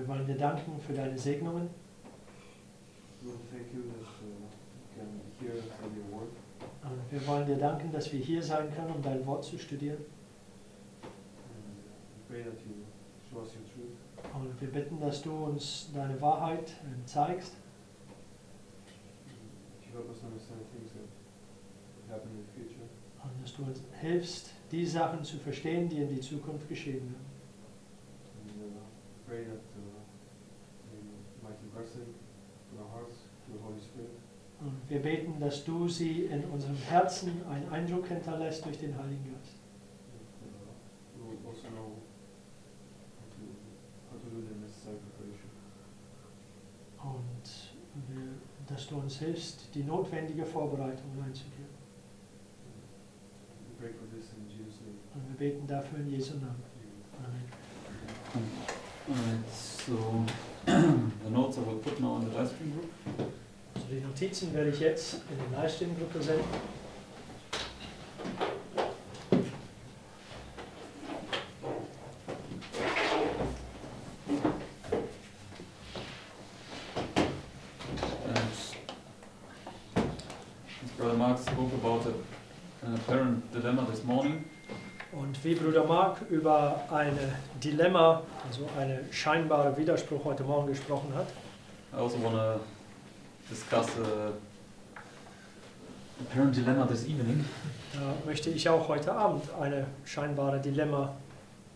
wir wollen dir danken für deine Segnungen. Lord, thank you that we can hear and study your word. Und wir wollen dir danken, dass wir hier sein können, um dein Wort zu studieren. And we pray that you show us your truth. Und wir bitten, dass du uns deine Wahrheit zeigst. That you help us understand things that happen in the future. Und dass du uns hilfst, die Sachen zu verstehen, die in die Zukunft geschehen werden. And pray that you might impress it in our hearts through the Holy Spirit. Und wir beten, dass du sie in unserem Herzen einen Eindruck hinterlässt durch den Heiligen Geist. We will also know how to do the necessary preparation. Und dass du uns hilfst, die notwendige Vorbereitung einzugehen. We pray for this in Jesus' name. Und wir beten dafür in Jesu Namen. Amen. Alright, so the notes I will put now in the live stream group. Also die Notizen werde ich jetzt in die Livestream-Gruppe senden. Brother Mark spoke about an apparent dilemma this morning. Und wie Bruder Mark über ein Dilemma, also einen scheinbaren Widerspruch heute Morgen gesprochen hat, I also want to discuss an apparent dilemma this evening. da möchte ich auch heute Abend eine scheinbare Dilemma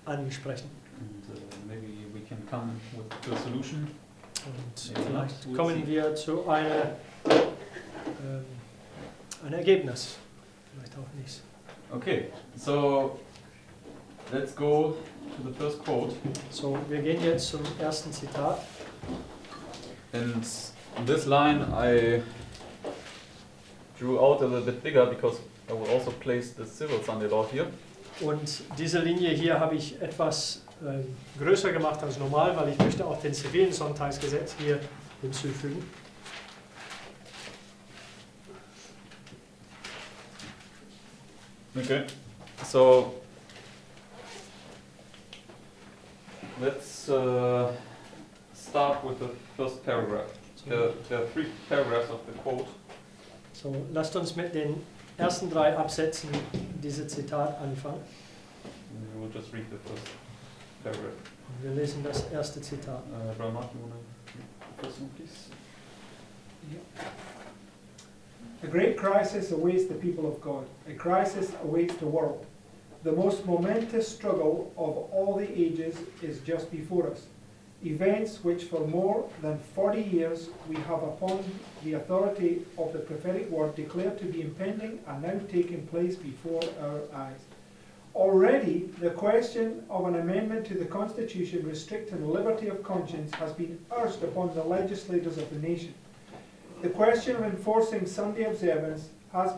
ansprechen. And maybe we can come to a solution. Und Ja, vielleicht we'll kommen see. wir zu ein Ergebnis. Vielleicht auch nicht. Okay, so let's go to the first quote. So, wir gehen jetzt zum ersten Zitat. And this line I drew out a little bit bigger because I will also place the civil Sunday law here. Und diese Linie hier habe ich etwas größer gemacht als normal, weil ich möchte auch den zivilen Sonntagsgesetz hier hinzufügen. Okay, so let's start with the first paragraph. There are 3 paragraphs of the quote. So, lasst uns mit den ersten 3 Absätzen dieses Zitat anfangen. And we will just read the first paragraph. Und wir lesen das erste Zitat. Brother Mark, you want to read the first one, please? A great crisis awaits the people of God. A crisis awaits the world. The most momentous struggle of all the ages is just before us. Events which for more than 40 years we have upon the authority of the prophetic word declared to be impending are now taking place before our eyes. Already the question of an amendment to the Constitution restricting liberty of conscience has been urged upon the legislators of the nation. The question of enforcing Sunday observance has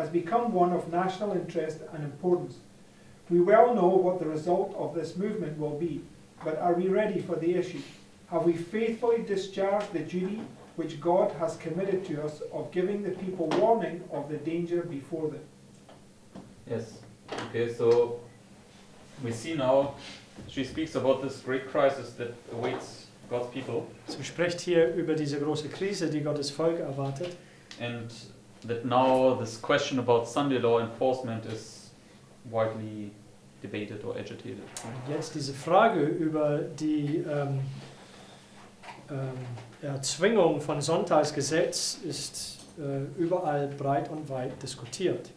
become one of national interest and importance. We well know what the result of this movement will be, but are we ready for the issue? Have we faithfully discharged the duty which God has committed to us of giving the people warning of the danger before them? Yes. Okay, so we see now she speaks about this great crisis that awaits God's people. Sie spricht hier über diese große Krise, die Gottes Volk erwartet. And that now this question about Sunday law enforcement is widely debated or agitated. Und jetzt diese Frage über die Erzwingung von Sonntagsgesetz ist überall breit und weit diskutiert.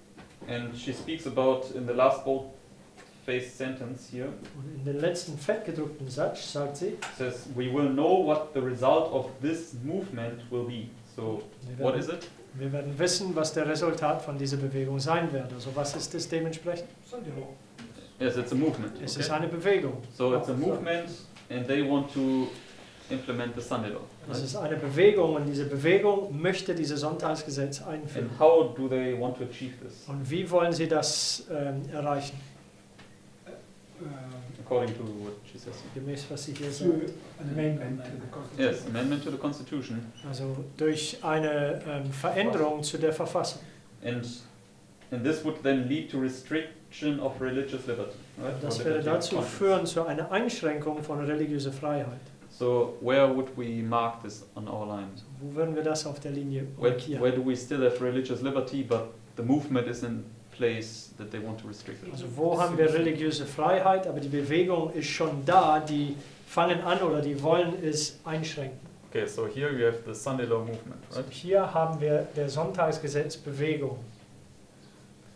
And she speaks about, in the last bold-faced sentence here, Und in den letzten fettgedruckten Satz sagt sie, says, we will know what the result of this movement will be. So, what is it? Wir werden wissen, was der Resultat von dieser Bewegung sein wird. Also was ist es dementsprechend? Sunday law. Yes, it's a movement. Es Okay? ist eine Bewegung. So it's a movement and they want to implement the Sunday law. Es Right? ist eine Bewegung und diese Bewegung möchte dieses Sonntagsgesetz And einführen. how do they want to achieve this? Und wie wollen sie das erreichen? According to what she says. Gemäß was sie hier Through sagt. an amendment to the Constitution. Yes, amendment to the Constitution. Also durch eine Veränderung zu der Verfassung. And this would then lead to restriction of religious liberty. Right? Das Or würde liberty of dazu conscience. führen zu einer Einschränkung von religiöser Freiheit. So where would we mark this on our line? Wo würden wir das auf der Linie Where markieren? do we still have religious liberty, but the movement is in place that they want to restrict it? Also wo haben wir religiöse Freiheit, aber die Bewegung ist schon da, die fangen an oder die wollen es einschränken. Okay, so here you have the Sunday law movement, Also right? hier haben wir der Sonntagsgesetzbewegung.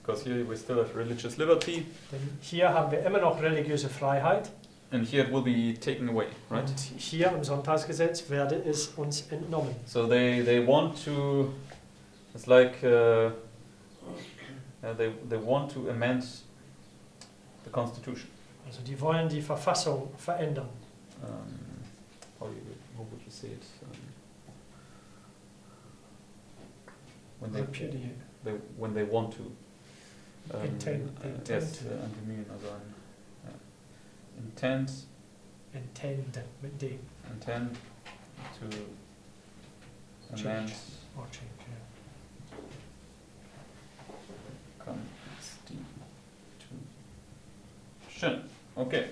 Because here we still have religious liberty, Denn hier haben wir immer noch religiöse Freiheit and here it will be taken away, right? und hier im Sonntagsgesetz werde es uns entnommen. So they want to, it's like they want to amend the constitution. Also die wollen die Verfassung verändern. How would you say it? Repudiate. When they want to. Intend Yes, to. angemein, also intend Mit dem. intend to amend Or change, ja. constitution. Okay.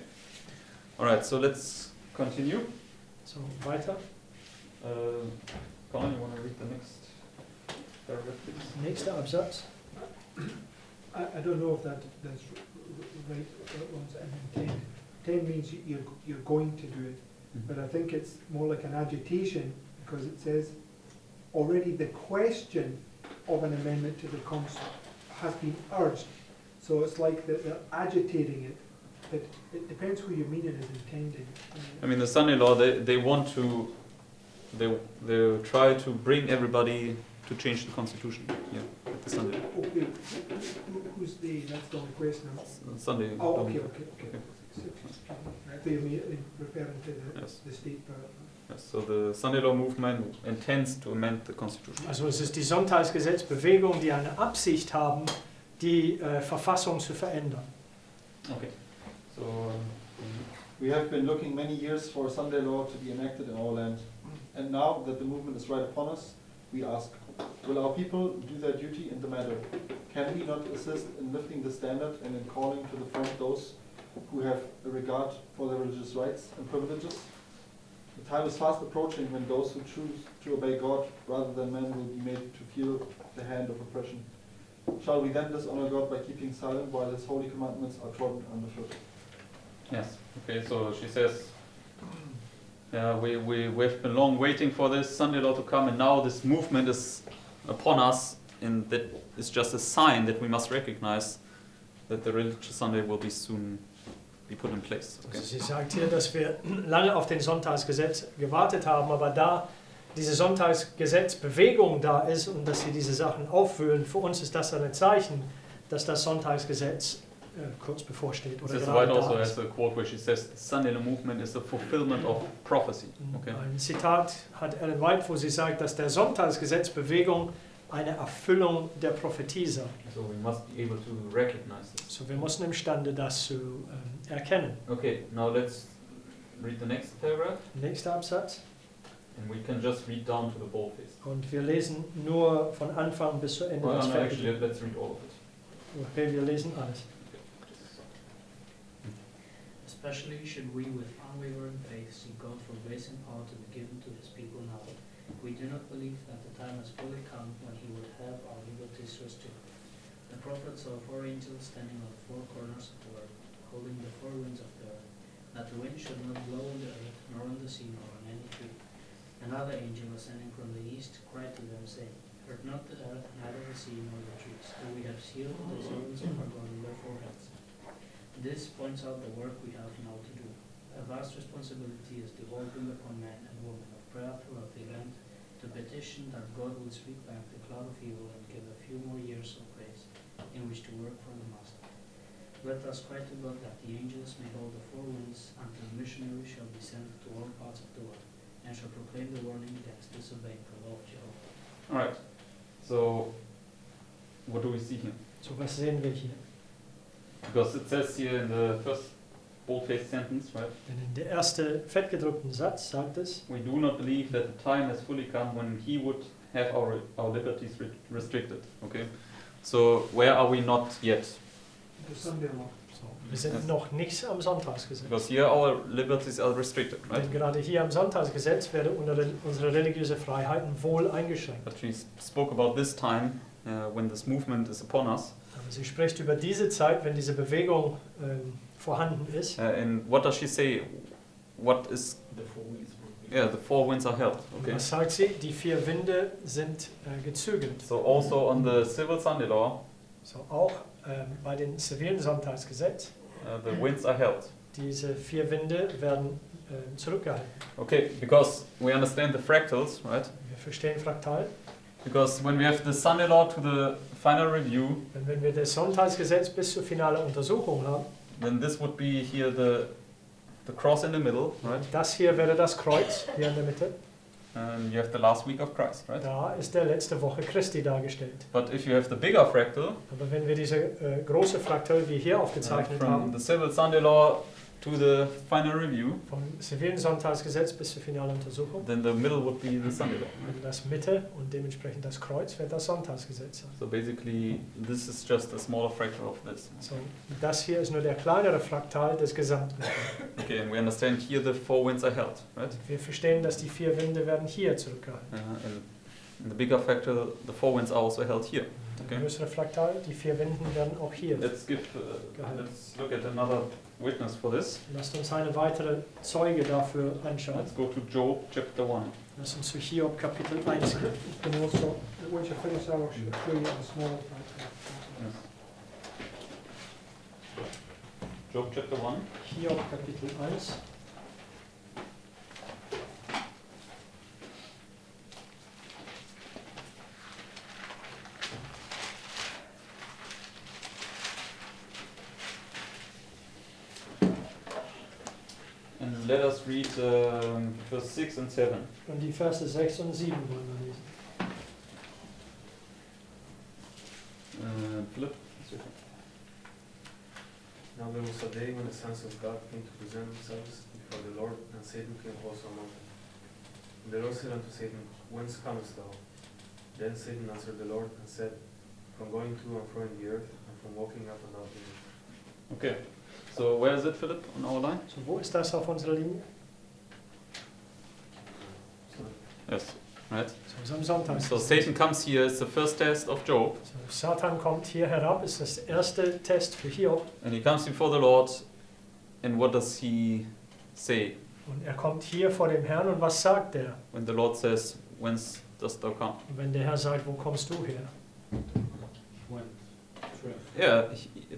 All right. So let's continue. So, weiter. Colin, you want to read the next paragraph, please? Nächster Absatz. I don't know if that's right, that one's intend. Intend means you're going to do it, but I think it's more like an agitation, because it says already the question of an amendment to the constitution has been urged. So it's like they're agitating it, but it depends who your meaning is intending. I mean, the Sunday law, they want to, they try to bring everybody to change the constitution. Yeah, at the Sunday. Okay, who's they? That's the only question. Sunday. Oh, okay. Right, so you're immediately referring to Yes. the state part. Yes, so the Sunday law movement intends to amend the constitution. Also es ist die Sonntagsgesetzbewegung, die eine Absicht haben, die Verfassung zu verändern. Okay. So. We have been looking many years for Sunday law to be enacted in our land. And now that the movement is right upon us, we ask, will our people do their duty in the matter? Can we not assist in lifting the standard and in calling to the front those who have a regard for their religious rights and privileges? The time is fast approaching when those who choose to obey God rather than men will be made to feel the hand of oppression. Shall we then dishonor God by keeping silent while His holy commandments are trodden underfoot? Yes. Okay. So she says, we've been long waiting for this Sunday law to come, and now this movement is upon us, and that is just a sign that we must recognize that the religious Sunday will be soon be put in place. Okay. Also sie sagt hier, dass wir lange auf den Sonntagsgesetz gewartet haben, aber da diese Sonntagsgesetzbewegung da ist und dass sie diese Sachen aufführen, für uns ist das ein Zeichen, dass das Sonntagsgesetz kurz bevorsteht. Oder Sister gerade White da also ist. has a quote where she says, "The Sunday law movement is a fulfillment of prophecy." Okay. Ein Zitat hat Ellen White, wo sie sagt, dass der Sonntagsgesetzbewegung eine Erfüllung der Prophetie sei. So we must be able to recognize this. So, wir müssen imstande das zu erkennen. Okay. Now let's read the next paragraph, Nächster Absatz. and we can just read down to the boldface. Und wir lesen nur von Anfang bis zu Ende Well, das no, fertig. actually, let's read all of it. Okay, wir lesen alles. Especially should we with unwavering faith seek God for grace and power to be given to His people now. We do not believe that the time has fully come when He would have our liberties restricted. The prophets saw 4 angels standing on the 4 corners of the earth, holding the 4 winds of the earth, that the wind should not blow on the earth, nor on the sea, nor on any tree. Another angel ascending from the east cried to them, saying, Hurt not the earth, neither the sea, nor the trees, for we have sealed the servants of our God on their foreheads. This points out the work we have now to do. A vast responsibility is devolving upon men and women of prayer throughout the land to petition that God will sweep back the cloud of evil and give a few more years of grace in which to work for the Master. Let us cry to God that the angels may hold the 4 winds until missionaries shall be sent to all parts of the world and shall proclaim the warning against disobeying the law of Jehovah. All right. So, what do we see here? So, was sehen wir hier? Because it says here in the first bold-faced sentence, right? Denn in der ersten fettgedruckten Satz sagt es, We do not believe that the time has fully come when He would have our liberties restricted. Okay. So where are we not yet? The Sunday law. So, wir sind noch nicht am Sonntagsgesetz. Because here our liberties are restricted, right? Denn gerade hier am Sonntagsgesetz werden unsere religiöse Freiheiten wohl eingeschränkt. But she spoke about this time when this movement is upon us. Aber sie spricht über diese Zeit, wenn diese Bewegung vorhanden ist. And what does she say? What is... The 4 weeks. Yeah, the 4 winds are held. Okay. Was sagt sie? Die 4 Winde sind gezügelt. So also on the civil Sunday law, So auch bei den zivilen Sonntagsgesetz, the winds are held. diese 4 Winde werden zurückgehalten. Okay, because we understand the fractals, right? Wir verstehen Fraktal. Because when we have the Sunday law to the final review, Denn wenn wir das Sonntagsgesetz bis zur finalen Untersuchung haben, then this would be here the cross in the middle, right? das hier wäre das Kreuz, hier in der Mitte. And you have the last week of Christ, right? Da ist der letzte Woche Christi dargestellt. But if you have the bigger fractal, Aber wenn wir diese große Fraktal wie hier aufgezeichnet from haben, the civil Sunday law to the final review, vom zivilen Sonntagsgesetz bis zur finalen Untersuchung, then the middle would be the Sunday law. wenn das Mitte und dementsprechend das Kreuz wird das Sonntagsgesetz sein. So basically, this is just a smaller fractal of this. So, das hier ist nur der kleinere Fraktal des Gesamten. Okay, and we understand here the 4 winds are held, right? Wir verstehen, dass die 4 Winde werden hier zurückgehalten. And in the bigger fractal, the 4 winds are also held here. Der Okay. größere Fraktal, die 4 Winden werden auch hier. Let's look at another witness for this. Lasst uns eine weitere Zeuge dafür anschauen. Let's go to Job chapter 1. Lass uns zu Hiob Kapitel 1 gehen. And also, once you finish, I will show you a small. Job chapter 1. Hiob Kapitel 1. And let us read verse 6 and 7. Und die Verse 6 und 7 wollen wir lesen. Philip? Now there was a day when the sons of God came to present themselves before the Lord, and Satan came also among them. And the Lord said unto Satan, Whence comest thou? Then Satan answered the Lord and said, From going to and fro in the earth, and from walking up and down in it. Okay. So where is it, Philip, on our line? So, wo ist das auf unserer Linie? So Yes. Right. So, ist am Sonntag. So Satan comes here, it's the first test of Job, So, Satan kommt hier herab, ist das erste Test für Hiob. and he comes before the Lord, and what does he say Und er kommt hier vor dem Herrn und was sagt er? when the Lord says, Whence dost thou come? Und wenn der Herr sagt, wo kommst du her? Yeah,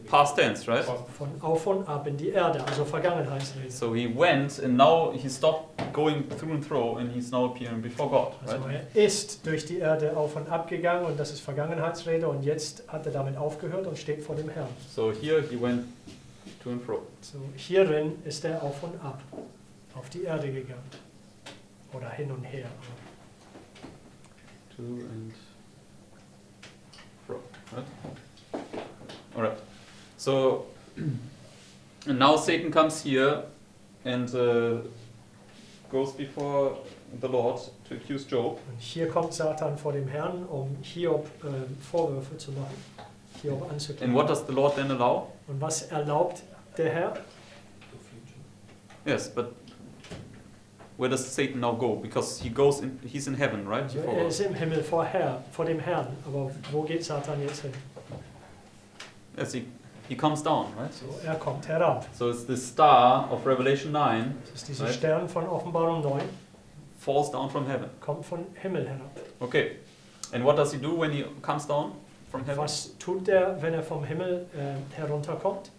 past tense, right? Von auf und ab in die Erde, also Vergangenheitsrede. So he went, and now he stopped going through and through, and he's now appearing before God, Also right? er ist durch die Erde auf und ab gegangen und das ist Vergangenheitsrede und jetzt hat er damit aufgehört und steht vor dem Herrn. So here he went to and fro. So hierin ist er auf und ab, auf die Erde gegangen. Oder hin und her. To and fro, right? Alright. So, and now Satan comes here and goes before the Lord to accuse Job. Und hier kommt Satan vor dem Herrn, um Hiob Vorwürfe zu machen, Hiob And anzuklagen. what does the Lord then allow? Und was erlaubt der Herr? Yes, but where does Satan now go? Because he's in heaven, right? Also Before er God. ist im Himmel vor dem Herrn, aber wo geht Satan jetzt hin? Yes, he comes down, right? So, er kommt herab. So it's the star of Revelation 9 Das ist dieser Right. Stern von Offenbarung 9, falls down from heaven. kommt vom Himmel herab. Okay. And what does he do when he comes down from heaven? Was tut er, wenn er vom Himmel herunterkommt?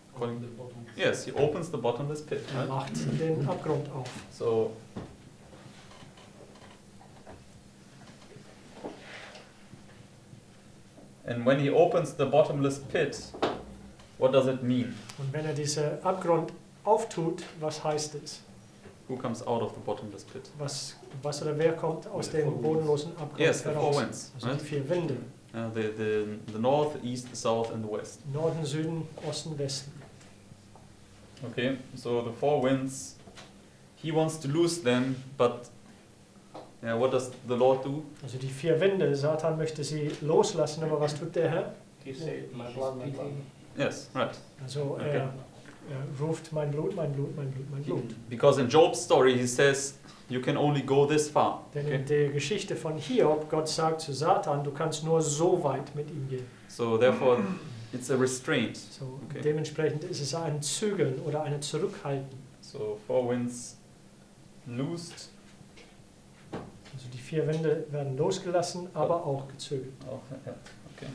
Yes, he opens the bottomless pit, Er right? macht den Abgrund auf. So and when he opens the bottomless pit, what does it mean? Und wenn er diesen Abgrund auftut, was heißt es? Who comes out of the bottomless pit? Was oder wer kommt aus dem bodenlosen Abgrund Yes, the four heraus? winds, Also right? die 4 Winde. The north, east, the south, and the west. Norden, Süden, Osten, Westen. Okay, so the 4 winds, he wants to lose them, but what does the Lord do? Also die 4 Winde, Satan möchte sie loslassen, aber was tut der Herr? Yes, right. Also Okay. Er ruft mein Blut, mein Blut, mein Blut, mein Blut. Because in Job's story he says, you can only go this far. Denn Okay? in der Geschichte von Hiob, Gott sagt zu Satan, du kannst nur so weit mit ihm gehen. So therefore it's a restraint. So, Okay. Dementsprechend ist es ein Zügeln oder ein Zurückhalten. So 4 winds loosed. Also die 4 Winde werden losgelassen, aber auch gezügelt. Oh, yeah. Okay.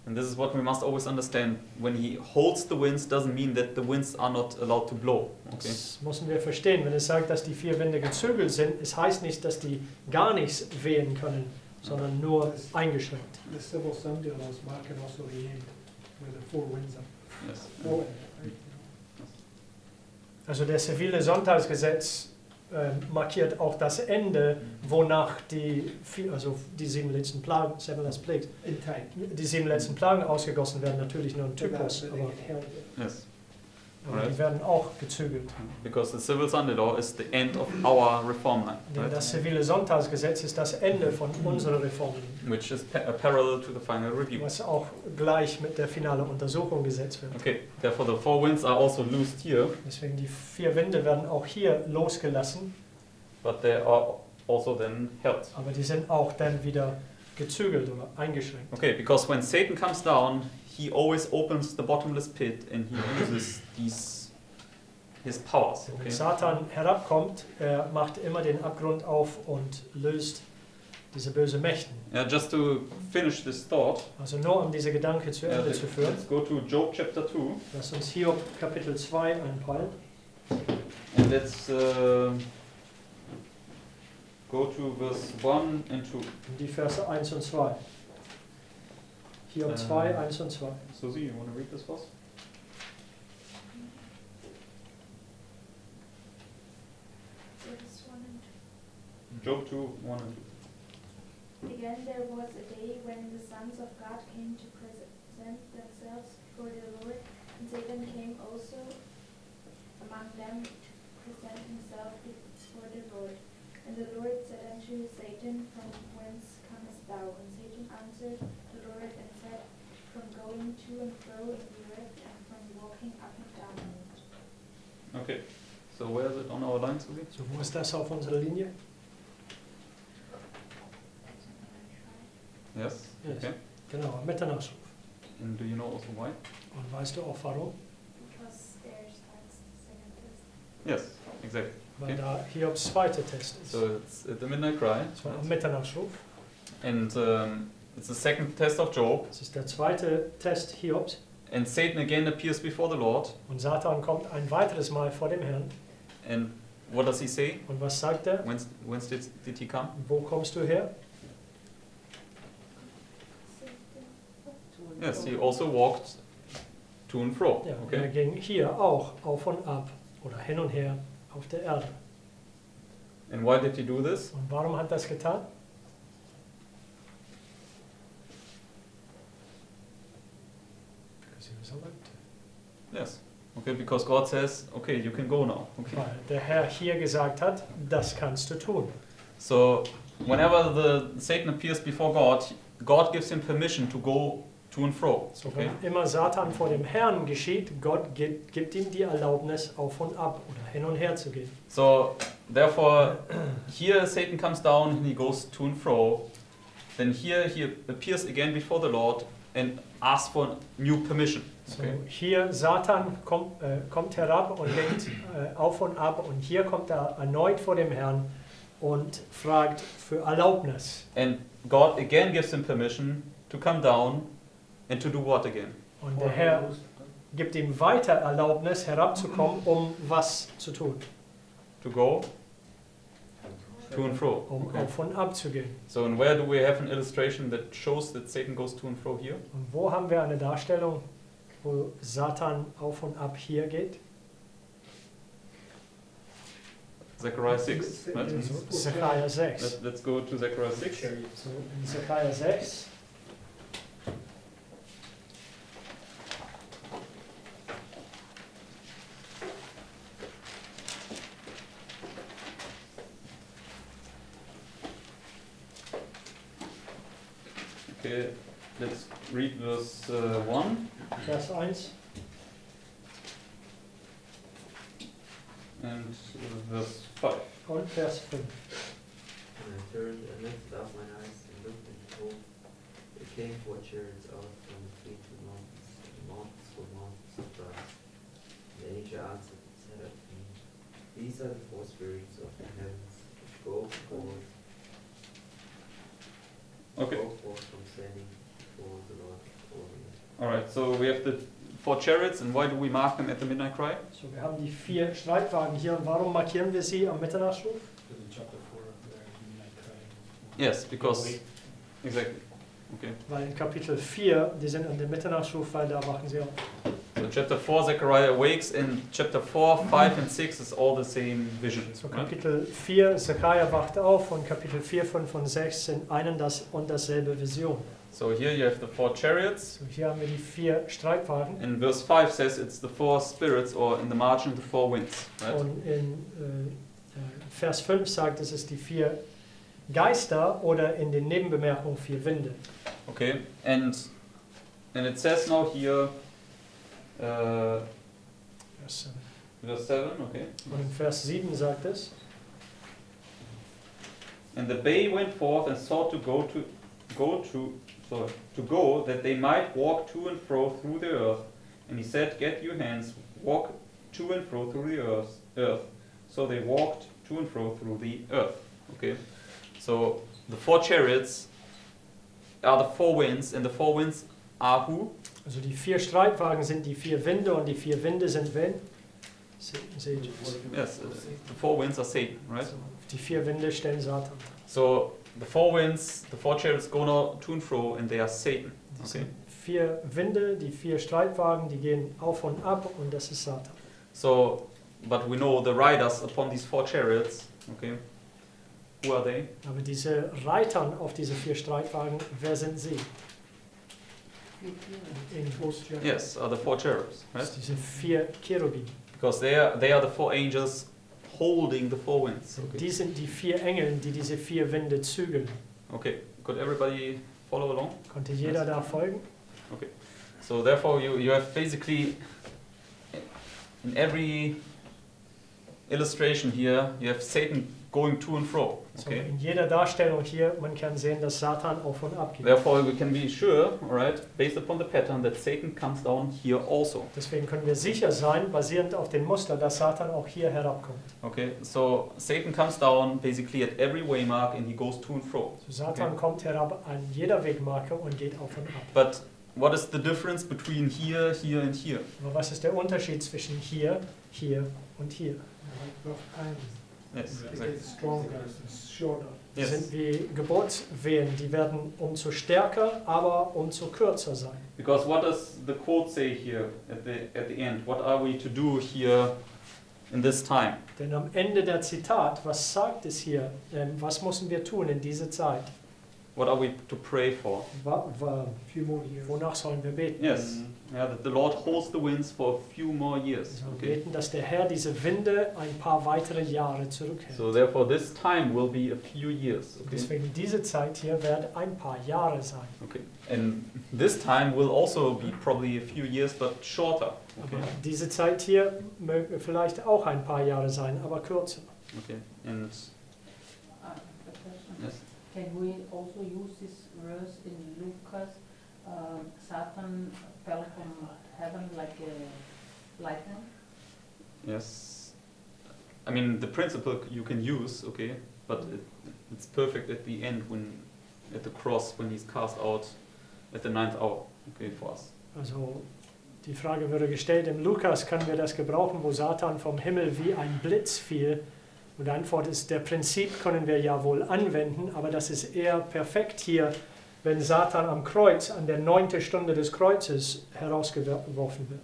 And this is what we must always understand. When he holds the winds, doesn't mean that the winds are not allowed to blow. Okay. Das müssen wir verstehen. Wenn es sagt, dass die 4 Winde gezügelt sind, es heißt nicht, dass die gar nichts wehen können, sondern nur eingeschränkt. The civil Sunday laws marking also the end, where the 4 winds are Yes. blowing. Right? Also der zivile Sonntagsgesetz markiert auch das Ende, wonach die 7 letzten Plagen, 7 last plagues, In time. die 7 letzten Plagen ausgegossen werden, natürlich nur ein So that Typus, they aber, get held. Yes. aber die Right. werden auch gezügelt. Because the civil Sunday law is the end of our reform line, Denn right? das zivile Sonntagsgesetz ist das Ende von unserer Reform, Which is parallel to the final review. was auch gleich mit der finalen Untersuchung gesetzt wird. Okay, therefore the 4 winds are also loosed here, Deswegen die 4 Winde werden auch hier losgelassen, but they are also then held. aber die sind auch dann wieder gezügelt oder eingeschränkt. Okay, because when Satan comes down, he always opens the bottomless pit and he uses his powers. Wenn Okay? Satan herabkommt, er macht immer den Abgrund auf und löst diese böse Mächten. Yeah, just to finish this thought, Also nur um diese Gedanke zu Ende zu führen, let's go to Job chapter 2 lass uns Hiob Kapitel 2 einpeilen. and let's go to verse 1 and 2. Die Verse 1 und 2. Hiob 2, 1 und 2. Susie, you want to read this for us? Job 2, 1 and 2. Again, there was a day when the sons of God came to present themselves before the Lord, and Satan came also among them to present himself before the Lord. And the Lord said unto Satan, From whence comest thou? And Satan answered the Lord and said, From going to and fro in the earth, and from walking up and down in it. Okay, so where is it on our line, Susie? So, wo ist das auf unserer Linie? Yes. Yes. Okay. Genau, mit der Nachschrift. And do you know also why? Und weißt du auch warum? Because there starts the second test. Yes, exactly. Weil Okay. da Hiobs zweiter Test ist. So it's at the midnight cry, Das war am Mitternachtsruf. and it's the second test of Job. Das ist der zweite Test Hiobs. And Satan again appears before the Lord. Und Satan kommt ein weiteres Mal vor dem Herrn. And what does he say? Und was sagt er? Whence did he come? Wo kommst du her? Yes, he also walked to and fro. Ja, er Okay. ging hier auch auf und ab oder hin und her auf der Erde. And why did he do this? Und warum hat er das getan? Because he was allowed to. Yes. Okay, because God says, okay, you can go now. Okay. Weil der Herr hier gesagt hat, das kannst du tun. So whenever the Satan appears before God, God gives him permission to go to and fro. So, Okay. wenn immer Satan vor dem Herrn geschieht, Gott gibt ihm die Erlaubnis, auf und ab oder hin und her zu gehen. So therefore, here Satan comes down and he goes to and fro. Then here he appears again before the Lord and asks for new permission. So, Okay. hier Satan kommt herab und geht auf und ab und hier kommt er erneut vor dem Herrn und fragt für Erlaubnis. And God again gives him permission to come down and to do what again? Und der Herr gibt ihm weiter Erlaubnis herabzukommen, um was zu tun, To go to and fro. um Okay. auf und ab zu gehen. So and where do we have an illustration that shows that Satan goes to and fro here? Und wo haben wir eine Darstellung, wo Satan auf und ab hier geht? Zechariah 6. Right? So, Zechariah 6. Let's go to Zechariah 6. So, in Zechariah 6. Okay, let's read verse 1. Vers 1. and verse 5. Und Vers 5. And I turned and lifted up mine eyes and looked, and behold, there came 4 chariots out from between 2 mountains, and the mountains were mountains of brass. And the angel answered and said unto me, These are the 4 spirits of the heavens, which go forth, Okay. go forth from standing before the Lord over the earth. Alright, so we have the 4 chariots, and why do we mark them at the midnight cry? So, wir haben die 4 Streitwagen hier und warum markieren wir sie am Mitternachtsruf? In chapter 4, there is midnight cry. Yes, because exactly. Okay. Weil in Kapitel 4, die sind an dem Mitternachtsruf, weil da wachen sie auf. So chapter 4, Zechariah awakes, and chapter 4, 5, and 6 is all the same vision. So Right? Kapitel 4, Zechariah wacht auf und Kapitel 4, 5 und 6 sind ein und dasselbe Vision. So here you have the 4 chariots. So hier haben wir die 4 Streitwagen And verse 5 says it's the 4 spirits, or in the margin, the 4 winds. Right? und in Vers 5 sagt es ist die 4 Geister oder in den Nebenbemerkungen 4 Winde. Okay, and it says now here, Vers 7. verse 7, okay. Und in Vers 7 sagt es, And the bay went forth and sought to go that they might walk to and fro through the earth. And he said, Get you hence, walk to and fro through the earth. So they walked to and fro through the earth. Okay, so the 4 chariots are the 4 winds, and the 4 winds are who? also die 4 Streitwagen sind die 4 Winde und die 4 Winde sind wen? Sages. Yes, the 4 winds are Satan, right? Also die 4 Winde stellen Satan. So the 4 winds, the 4 chariots go now to and fro, and they are Satan. Das Okay. sind 4 Winde, die 4 Streitwagen, die gehen auf und ab und das ist Satan. So, but we know the riders upon these 4 chariots. Okay, who are they? Aber diese Reitern auf diese 4 Streitwagen, wer sind sie? In Yes, are the 4 cherubs, right? Das sind diese 4 Cherubim. Because they are the 4 angels holding the 4 winds. Okay. Die sind die 4 Engel, die diese 4 Winde zügeln. Okay, could everybody follow along? Konnte jeder da folgen? So therefore you have basically, in every illustration here, you have Satan going to and fro. So Okay. in jeder Darstellung hier, man kann sehen, dass Satan auf und ab geht. Therefore we can be sure, alright, based upon the pattern, that Satan comes down here also. Deswegen können wir sicher sein, basierend auf dem Muster, dass Satan auch hier herabkommt. Okay, so Satan comes down basically at every waymark and he goes to and fro. So Satan Okay. kommt herab an jeder Wegmarke und geht auf und ab. But what is the difference between here, here and here? Aber was ist der Unterschied zwischen hier, hier und hier? Yes, It exactly. gets stronger, it's shorter. Die Yes. sind wie Geburtswehen, die werden umso stärker, aber umso kürzer sein. Because what does the quote say here at the end? What are we to do here in this time? Denn am Ende der Zitat, was sagt es hier? Was müssen wir tun in dieser Zeit? What are we to pray for? Few more years. Wonach sollen wir beten? Yes, yeah, that the Lord holds the winds for a few more years. Wir sollen Okay. beten, dass der Herr diese Winde ein paar weitere Jahre zurückhält. So therefore, this time will be a few years. Okay. Deswegen diese Zeit hier wird ein paar Jahre sein. Okay. And this time will also be probably a few years, but shorter. Okay. Aber diese Zeit hier möge vielleicht auch ein paar Jahre sein, aber kürzer. Okay. And yes. Can we also use this verse in Lucas? Satan fell from heaven like a lightning. Yes. I mean, the principle you can use, okay, but it's perfect at the end at the cross when he's cast out at the 9th hour, okay, for us. Also die Frage würde gestellt, im Lukas können wir das gebrauchen, wo Satan vom Himmel wie ein Blitz fiel. Und die Antwort ist, der Prinzip können wir ja wohl anwenden, aber das ist eher perfekt hier, wenn Satan am Kreuz, an der 9. Stunde des Kreuzes herausgeworfen wird,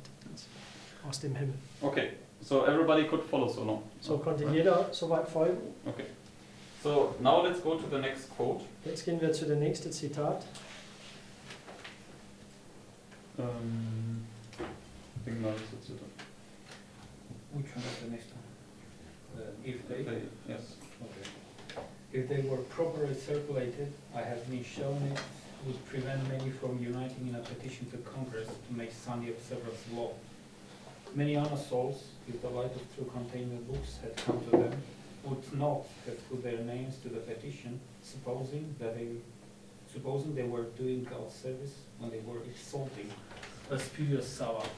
aus dem Himmel. Okay, so everybody could follow so long. So konnte jeder soweit folgen. Okay. So now let's go to the next quote. Jetzt gehen wir zu dem nächsten Zitat. I think now it's it. Which one is the next one? If they? Yes. Okay. If they were properly circulated, I have been shown it would prevent many from uniting in a petition to Congress to make Sunday observance law. Many honest souls, if the light of truth containing the books had come to them, would not have put their names to the petition, supposing they were doing God's service when they were exalting a spurious Sabbath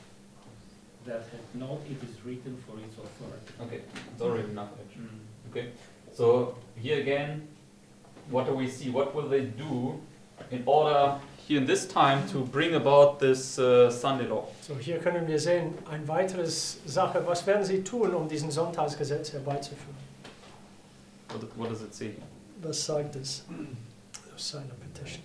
that had not it is written for its authority. Okay, it's already enough actually. Okay, so here again, what do we see? What will they do in order here in this time to bring about this Sunday law? So, hier können wir sehen, eine weitere Sache, was werden sie tun, um diesen Sonntagsgesetz herbeizuführen? What does it say here? Was sagt es? Sign a petition.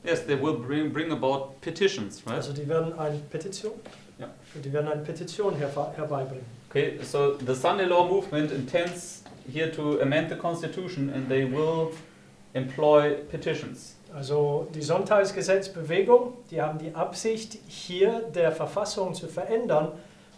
Yes, they will bring about petitions, right? Also die werden eine Petition, Ja. die werden eine Petition herbeibringen. Okay, so the Sunday law movement intends here to amend the constitution and they will employ petitions. Also die Sonntagsgesetzbewegung, die haben die Absicht, hier der Verfassung zu verändern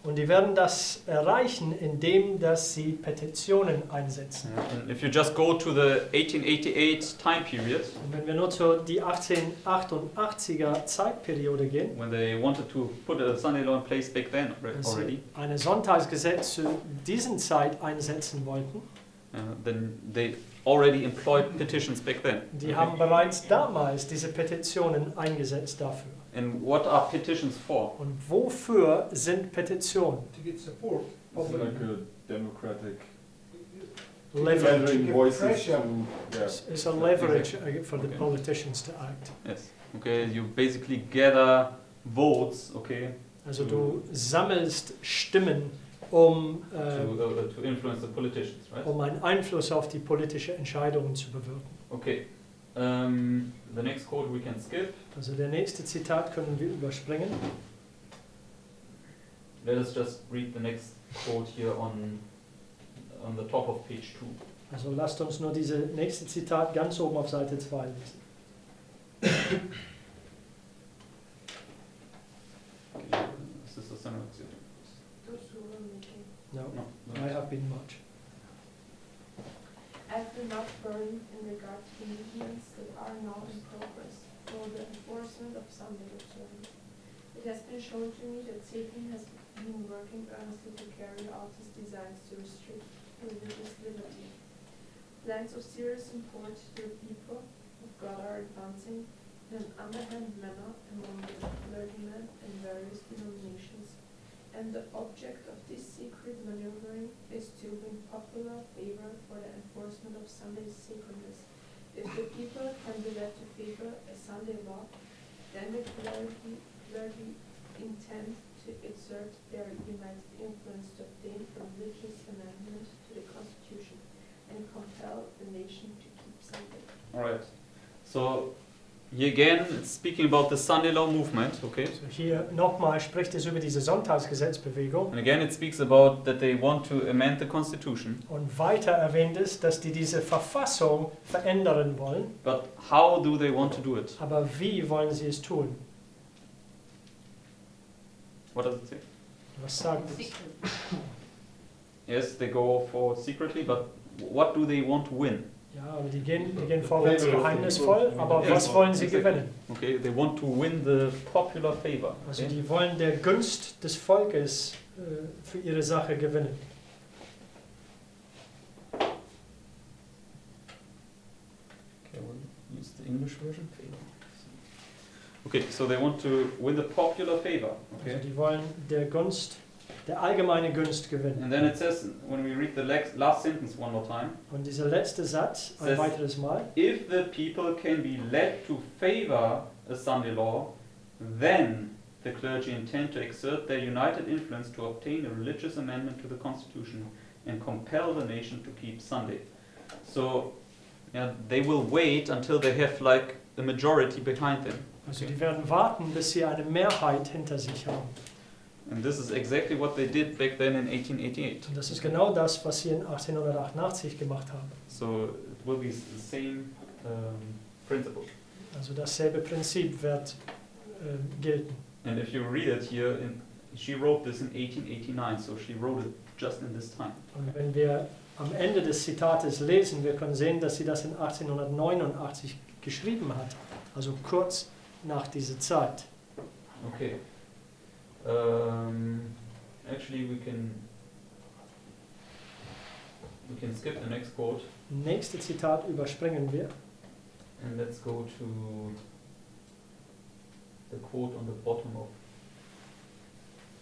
und die werden das erreichen, indem dass sie Petitionen einsetzen. And if you just go to the 1888 time period, Und wenn wir nur zu die 1888er Zeitperiode gehen, when they wanted to put a Sunday law in place back then dass already, sie ein Sonntagsgesetz zu diesen Zeit einsetzen wollten, then they already employed petitions back then. die haben bereits damals diese Petitionen eingesetzt dafür. And what are petitions for? Und wofür sind Petitionen? To get support. It's like a democratic Leverage. gathering voices Pressure. to, yeah. It's a leverage for the Okay. politicians to act. Yes. Okay, you basically gather votes, okay, Also du sammelst Stimmen, um to influence the politicians, right? einen Einfluss auf die politische Entscheidungen zu bewirken. Okay. The next quote we can skip. Also der nächste Zitat können wir überspringen. Let us just read the next quote here on the top of page 2. Also lasst uns nur diese nächste Zitat ganz oben auf Seite 2 lesen. Okay. Is this the summary? Those who were making. No, No. I have been much. I feel not burdened in regard to the movements that are now in progress for the enforcement of Sunday observance. It has been shown to me that Satan has been working earnestly to carry out his designs to restrict religious liberty. Plans of serious import to the people of God are advancing in an underhand manner among the clergymen in various denominations, and the object of this secret maneuvering is to win popular favor for the enforcement of Sunday's sacredness. If the people can be led to favor a Sunday law, then the clergy intend to exert their united influence to obtain a religious amendment to the Constitution and compel the nation to keep Sunday. Alright. So here again it's speaking about the Sunday law movement, okay? Also hier nochmal spricht es über diese Sonntagsgesetzbewegung And again it speaks about that they want to amend the constitution. und weiter erwähnt es, dass die diese Verfassung verändern wollen. But how do they want to do it? Aber wie wollen sie es tun? What does it say? Was sagt es? Secret. Yes, they go forward secretly, but what do they want to win? Ja, aber die gehen vorwärts geheimnisvoll, aber was wollen sie gewinnen? Okay, they want to win the popular favor. Also Okay? die wollen der Gunst des Volkes für ihre Sache gewinnen. Okay, we'll use the English version. Okay, so they want to win the popular favor. Okay. Also die wollen der allgemeine Gunst gewinnen. And then it says, when we read the last sentence one more time, Und dieser letzte Satz, ein Says- weiteres Mal, if the people can be led to favor a Sunday law, then the clergy intend to exert their united influence to obtain a religious amendment to the Constitution and compel the nation to keep Sunday. So, yeah, they will wait until they have like a majority behind them. also die werden warten, bis sie eine Mehrheit hinter sich haben. And this is exactly what they did back then in 1888. Und das ist genau das, was sie in 1888 gemacht haben. So it will be the same principle. Also dasselbe Prinzip wird gelten. And if you read it here, she wrote this in 1889, so she wrote it just in this time. Und wenn wir am Ende des Zitates lesen, wir können sehen, dass sie das in 1889 geschrieben hat. Also kurz nach dieser Zeit. Okay. actually we can skip the next quote Nächste Zitat überspringen wir. and let's go to the quote on the bottom of.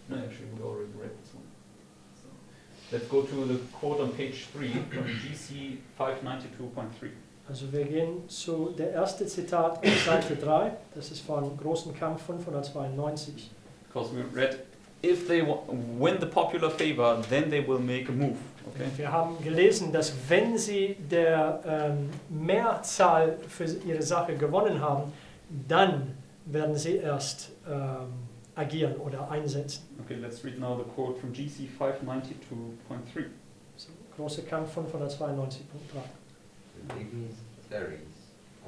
No, actually we already read this one. So let's go to the quote on page 3 from GC 592.3. Also wir gehen zu der erste Zitat auf Seite 3. Das ist von Großen Kampf 592. Because we read, if they win the popular favor, then they will make a move. Okay. Wir haben gelesen, dass wenn sie der Mehrzahl für ihre Sache gewonnen haben, dann werden sie erst agieren oder einsetzen. Okay, let's read now the quote from GC 592.3. So, Große Kampf 592.3. The dignitaries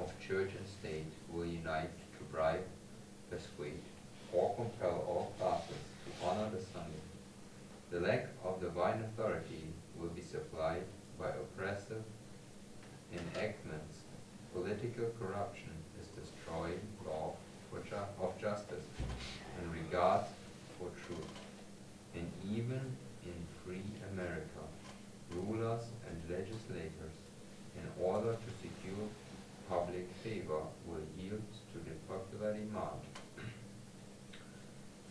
of church and state will unite to bribe, persuade, or compel all classes to honor the Sunday. The lack of divine authority will be supplied by oppressive enactments. Political corruption is destroying law of justice and regard for truth. And even in free America, rulers and legislators, in order to secure public favor, will yield to the popular demand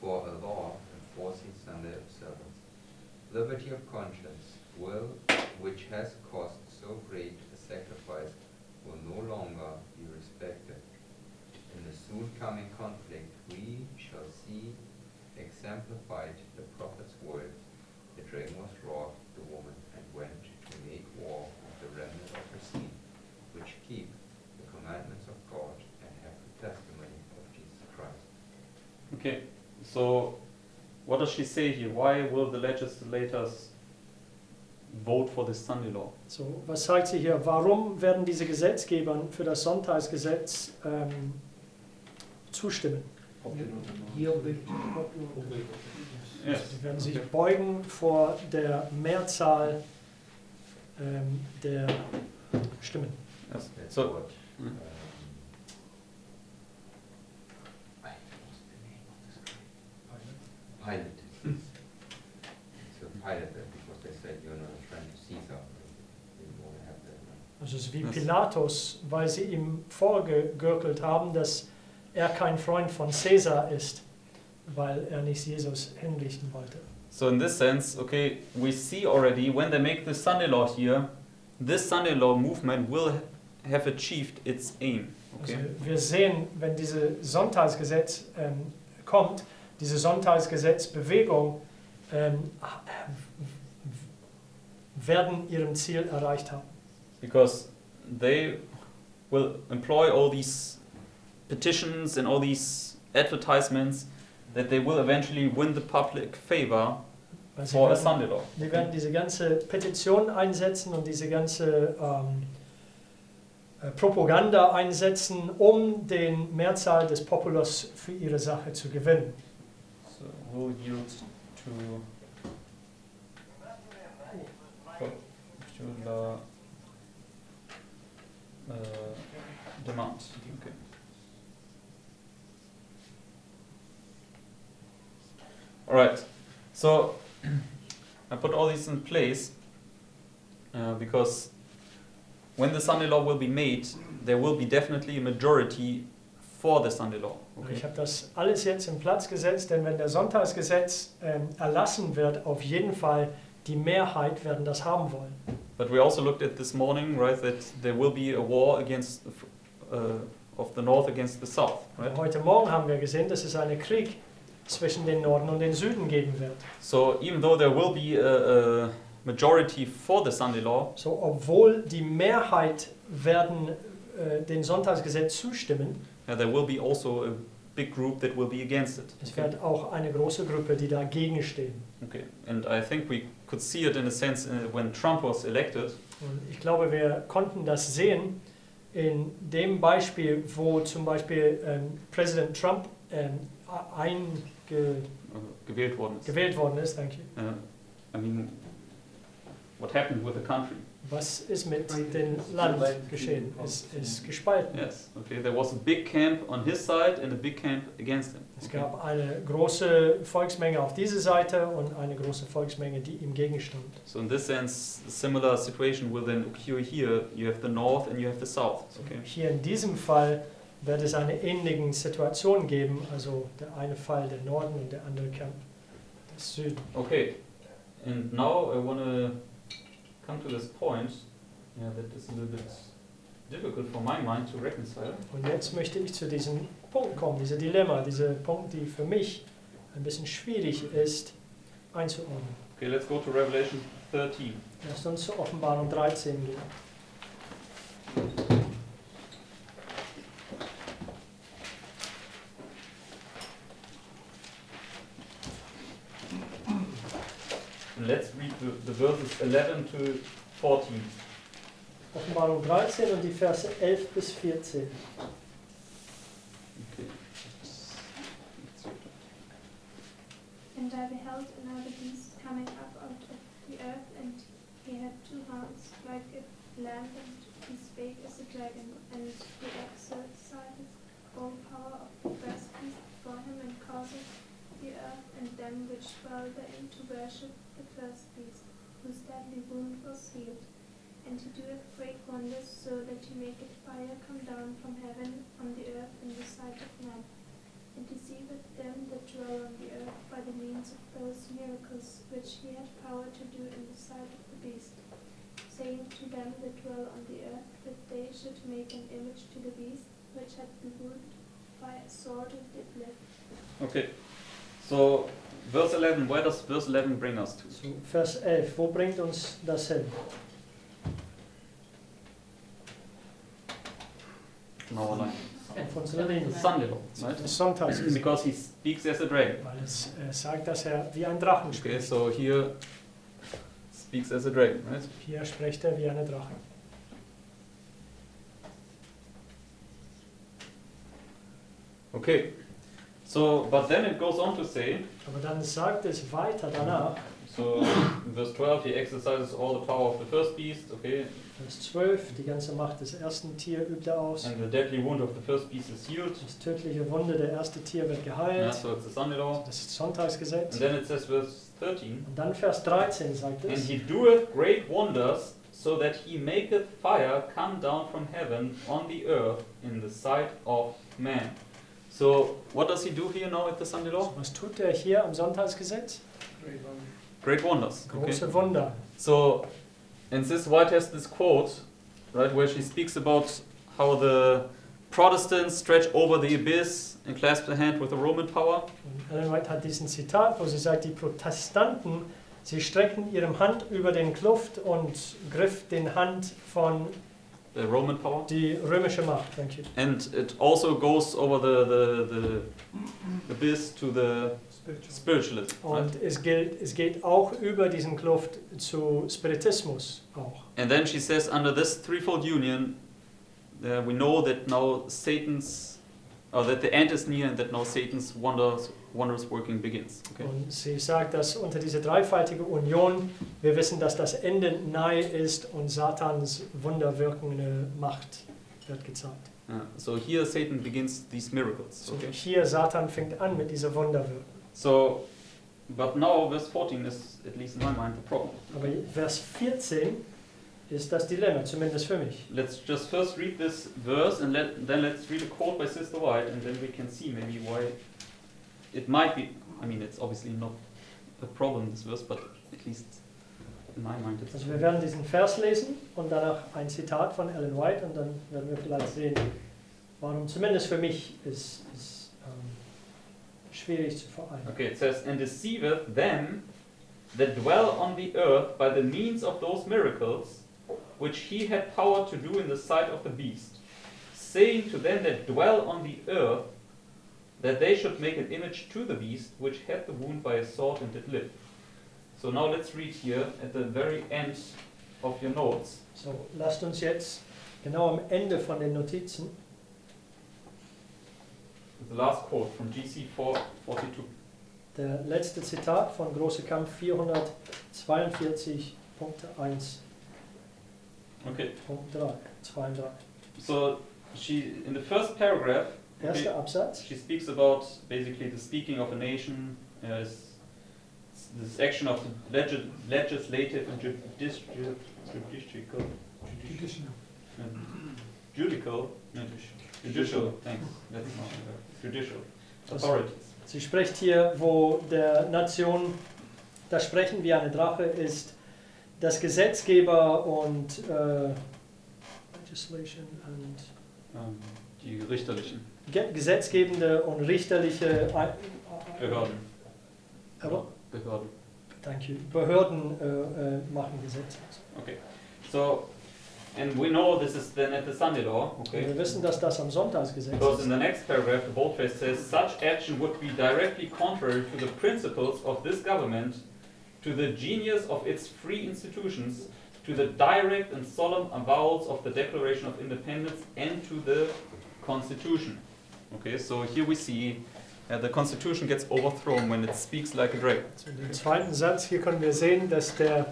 for a law enforcing Sunday observance. Liberty of conscience will, which has cost so great a sacrifice, will no longer be respected. In the soon coming conflict, we shall see exemplified the prophet's words. The dragon was wroth, the woman, and went to make war with the remnant of her seed, which keep the commandments of God and have the testimony of Jesus Christ. Okay, so what does she say here? Why will the legislators vote for this Sunday law? So, was sagt sie hier? Warum werden diese Gesetzgeber für das Sonntagsgesetz zustimmen? Yes. Sie werden sich beugen vor der Mehrzahl der Stimmen. Yes. That's So, what, mm. I lost the name of this guy. Pilate. So Pilate, because they said you're not a friend of Caesar. They didn't want to have that. Also es ist wie Yes. Pilatus, weil sie ihm vorgegürkelt haben, dass er kein Freund von Caesar ist, weil er nicht Jesus hinrichten wollte. So in this sense, okay, we see already when they make this Sunday law here, this Sunday law movement will have achieved its aim. Also Okay. wir sehen, wenn dieses Sonntagsgesetz kommt, diese Sonntagsgesetzbewegung werden ihren Ziel erreicht haben. Because they will employ all these petitions and all these advertisements that they will eventually win the public favor Weil sie for a werden, Sunday law. die werden diese ganze Petition einsetzen und diese ganze Propaganda einsetzen, um den Mehrzahl des Populus für ihre Sache zu gewinnen. So will yield to popular demand. Okay. All right. So I put all these in place because when the Sunday law will be made, there will be definitely a majority for the Sunday law. Okay. Ich habe das alles jetzt in Platz gesetzt, denn wenn der Sonntagsgesetz erlassen wird, auf jeden Fall die Mehrheit werden das haben wollen. But we also looked at this morning, right, that there will be a war against of the north against the south, right? Heute Morgen haben wir gesehen, dass es einen Krieg zwischen den Norden und den Süden geben wird. So even though there will be a majority for the Sunday law, So, obwohl die Mehrheit werden dem Sonntagsgesetz zustimmen, there will be also a big group that will be against it. es wird auch eine große Gruppe, die dagegen stehen. Okay, and I think we could see it in a sense when Trump was elected. Und ich glaube, wir konnten das sehen in dem Beispiel, wo zum Beispiel Präsident Trump Gewählt worden ist. gewählt worden ist. Thank you. I mean, what happened with the country? Was ist mit dem Land geschehen? Es ist gespalten. Yes. Okay. There was a big camp on his side and a big camp against him. Es Okay. gab eine große Volksmenge auf dieser Seite und eine große Volksmenge, die ihm gegenstand. So in this sense, a similar situation will then occur here. You have the north and you have the south. Okay. Hier in diesem Fall wird es eine ähnliche Situation geben, also der eine Fall der Norden und der andere Camp der Süden. Okay. And now I want to come to this point. Yeah, that is a little bit difficult for my mind to reconcile. Und jetzt möchte ich zu diesem Punkt kommen, dieser Dilemma, dieser Punkt, die für mich ein bisschen schwierig ist einzuordnen. Okay, let's go to Revelation 13. Lasst uns zur Offenbarung 13 gehen. And let's read the verses 11 to 14. Offenbarung 13 und die Verse 11 bis 14. Okay. And I beheld another beast coming up out of the earth, and he had 2 horns like a lamb, and he spake as a dragon, and he exercised all power of the first beast before him, and causeth the earth and them which dwell therein to worship the first beast, whose deadly wound was healed. And he doeth great wonders, so that he maketh fire come down from heaven on the earth in the sight of men, and deceiveth them that dwell on the earth by the means of those miracles which he had power to do in the sight of the beast, saying to them that dwell on the earth that they should make an image to the beast which had been wounded by a sword and did live. Okay. So, verse 11, where does verse 11 bring us to? So, Vers 11, wo bringt uns das hin? Now line. Auf unserer Linie. Sunday law, right? Das Sonntagsgesetz. Because he speaks as a dragon. Weil es sagt, dass er wie ein Drachen Okay, spricht. so here speaks as a dragon, right? Hier spricht er wie eine Drache. Okay. So, but then it goes on to say, Aber dann sagt es weiter danach, so in verse 12 he exercises all the power of the first beast, okay, Vers 12, die ganze Macht des ersten Tier übt er aus. and the deadly wound of the first beast is healed. Das tödliche Wunde der erste Tier wird Yeah, geheilt. so it's the Sunday law. Das ist Sonntagsgesetz. And then it says verse 13, Und dann Vers 13 sagt and es, he doeth great wonders, so that he maketh fire come down from heaven on the earth in the sight of man. So, what does he do here now at the Sunday law? was tut er hier am Sonntagsgesetz? Great wonders. Okay. Große Wunder. So, and Sis White has this quote, right, where she speaks about how the Protestants stretch over the abyss and clasp the hand with the Roman power. Und Ellen White hat diesen Zitat, wo sie sagt, die Protestanten, sie streckten ihre Hand über den Kluft und griff den Hand von The Roman power. die römische Macht. Thank you. And it also goes over the abyss to the spiritualism. Right? Und es geht auch über diesen Kluft zu Spiritismus auch. And then she says, under this threefold union, we know that now that the end is near and that now Satan's wondrous working begins. Okay. Und sie sagt, dass unter dieser dreifaltigen Union wir wissen, dass das Ende nahe ist und Satans wunderwirkende Macht wird gezeigt. So here Satan begins these miracles. So Okay. hier Satan fängt an mit dieser Wunderwirkung. So, but now verse 14 is, at least in my mind, the problem. Aber Vers 14 ist das Dilemma, zumindest für mich. Let's just first read this verse and then let's read a quote by Sister White and then we can see maybe why it might be, I mean it's obviously not a problem this verse, but at least in my mind it's... Also wir werden diesen Vers lesen und danach ein Zitat von Ellen White und dann werden wir vielleicht sehen, warum zumindest für mich ist schwierig zu vereinen. Okay, it says, and deceiveth them that dwell on the earth by the means of those miracles which he had power to do in the sight of the beast, saying to them that dwell on the earth that they should make an image to the beast which had the wound by a sword and did live. So now let's read here at the very end of your notes. So, lasst uns jetzt genau am Ende von den Notizen The last quote from GC 442. der letzte Zitat von Große Kampf 442.1 Okay. Punkt 3, 2 und 3. So she in the first paragraph, Erster Absatz. she speaks about basically the speaking of a nation, this action of the legislative and judicial, thanks. That's not judicial authorities. Sie spricht hier, wo der Nation das Sprechen wie eine Drache ist, das Gesetzgeber und legislation and Die richterlichen gesetzgebende und richterliche Behörden. Aber, Behörden. thank you. Behörden machen Gesetze. Okay. So, and we know this is then at the Sunday law, okay? Wir wissen, dass das am Sonntagsgesetz Because ist. in the next paragraph, the boldface says, such action would be directly contrary to the principles of this government, to the genius of its free institutions, to the direct and solemn avowals of the Declaration of Independence, and to the Constitution. Okay, so here we see the Constitution gets overthrown when it speaks like a dragon. Also den zweiten Satz, hier können wir sehen, dass der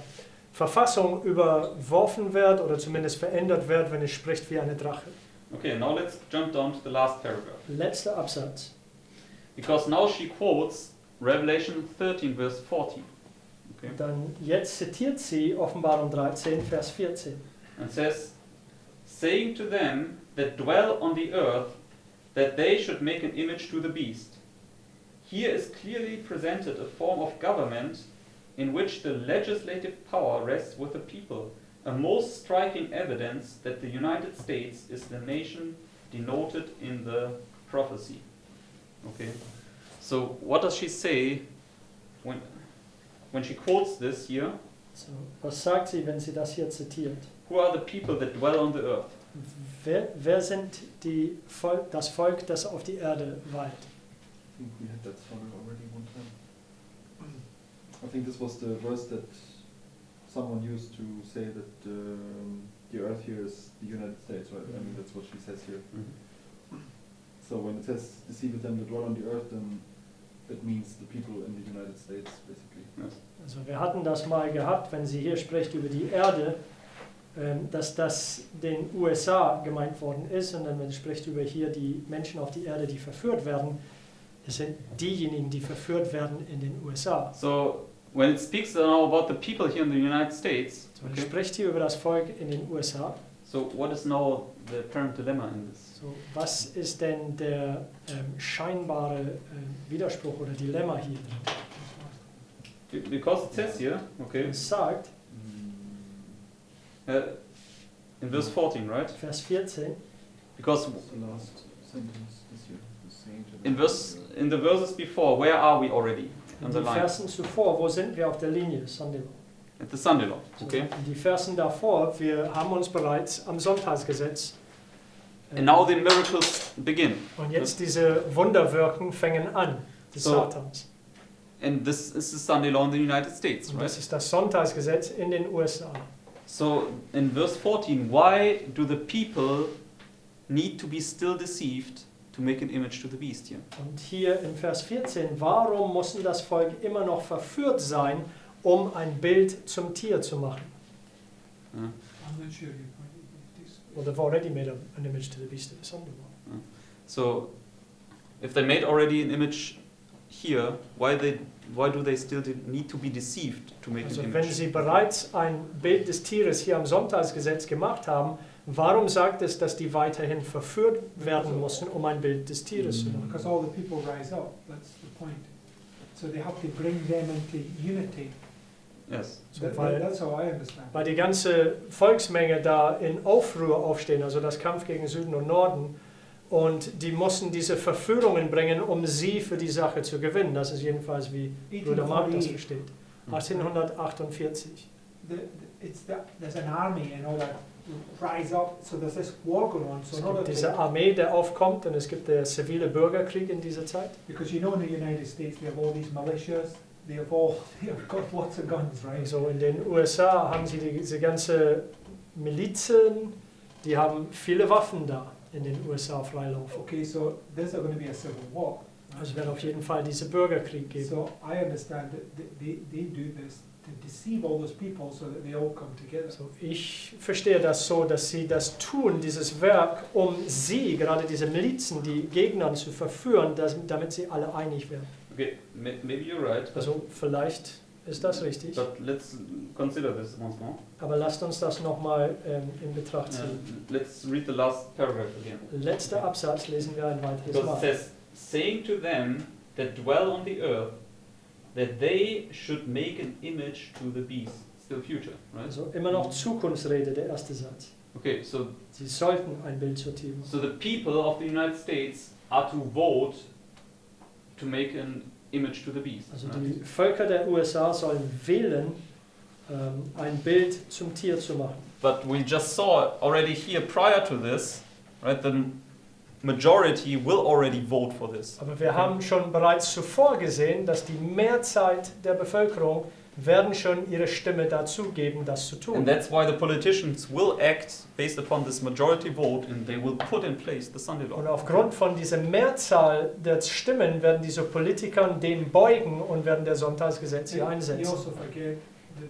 Verfassung überworfen wird oder zumindest verändert wird, wenn es spricht wie eine Drache. Okay, now let's jump down to the last paragraph. Letzter Absatz. Because now she quotes Revelation 13, verse 14. Okay. Dann jetzt zitiert sie Offenbarung 13, Vers 14. And says, saying to them that dwell on the earth, that they should make an image to the beast. Here is clearly presented a form of government in which the legislative power rests with the people, a most striking evidence that the United States is the nation denoted in the prophecy. Okay, so what does she say when she quotes this here? So, was sagt sie, wenn sie das hier zitiert? Who are the people that dwell on the earth? Wer sind das Volk, das auf die Erde weilt? I think we had that started already one time. I think this was the verse that someone used to say that the earth here is the United States, right? I mean, that's what she says here. So when it says deceive them that dwell on the earth, then that means the people in the United States, basically. Yes. Also wir hatten das mal gehabt, wenn sie hier spricht über die Erde, dass das den USA gemeint worden ist, und dann wenn sie spricht über hier die Menschen auf die Erde, die verführt werden, es sind diejenigen, die verführt werden in den USA. So when it speaks now about the people here in the United States, So, sie spricht hier über das Volk in den USA. so what is now the apparent dilemma in this? So, was ist denn der scheinbare Widerspruch oder Dilemma hier drin? Because it says here, okay, Es sagt, in verse 14, right? Vers 14, Because What's the last sentence this year? The saying to them. in the verses before, where are we already in on the den line? Versen zuvor, wo sind wir auf der Linie? Sunday Law. At the Sunday law, okay? In die Versen davor, wir haben uns bereits am Sonntagsgesetz. And now the miracles begin. Und jetzt diese Wunderwirken fängen an, des So, Satans. And this is the Sunday law in the United States, Und right? das ist das Sonntagsgesetz in den USA. So in verse 14, why do the people need to be still deceived to make an image to the beast here? Und hier in Vers 14, warum mussten das Volk immer noch verführt sein, um ein Bild zum Tier zu machen? Yeah. I'm not sure your point with this. Well, they've already made an image to the beast in the Sunday Law. So if they made already an image here, why do they still need to be deceived to make Also an wenn image? sie bereits ein Bild des Tieres hier am Sonntagsgesetz gemacht haben, warum sagt es, dass die weiterhin verführt werden mussten, um ein Bild des Tieres zu machen? Because all the people rise up, that's the point. So they have to bring them into unity. Yes. So, weil That's how I understand. die ganze Volksmenge da in Aufruhr aufstehen, also das Kampf gegen Süden und Norden, und die mussten diese Verführungen bringen, um sie für die Sache zu gewinnen. Das ist jedenfalls, wie Bruder Mark das 1848, versteht. 1848. there's an army and all that rise up, so there's this war going on. So Es in order gibt diese to, Armee, der aufkommt, und es gibt der zivile Bürgerkrieg in dieser Zeit. because you know in the United States they have all these militias, they have got lots of guns, right? Also in den USA haben sie diese ganze Milizen, die haben viele Waffen da in den USA freilaufen. Okay, so there's going to be a civil war. Also es wird auf jeden Fall diesen Bürgerkrieg geben. So I understand that they do this deceive all those people so that they all come together. So, ich verstehe das so, dass sie das tun, dieses Werk, um sie, gerade diese Milizen, die Gegner zu verführen, damit sie alle einig werden. Okay, maybe you're right. But, Also vielleicht ist das richtig. but let's consider this once more. Aber lasst uns das nochmal in Betracht ziehen. Let's read the last paragraph again. Letzter Absatz lesen wir ein weiteres Because it Mal. says, saying to them that dwell on the earth, that they should make an image to the beast. Still future, right? Also immer noch Zukunftsrede, der erste Satz. Okay, so Sie sollten ein Bild zur Tier machen. so the people of the United States are to vote to make an image to the beast. Also right? die Völker der USA sollen wählen, ein Bild zum Tier zu machen. But we just saw already here prior to this, right? The majority will already vote for this. Aber wir haben schon bereits zuvor gesehen, dass die Mehrzahl der Bevölkerung werden schon ihre Stimme dazu geben, das zu tun. And that's why the politicians will act based upon this majority vote and they will put in place the Sunday law. Und aufgrund von dieser Mehrzahl der Stimmen werden diese Politiker dem beugen und werden der Sonntagsgesetz hier You einsetzen. also forget that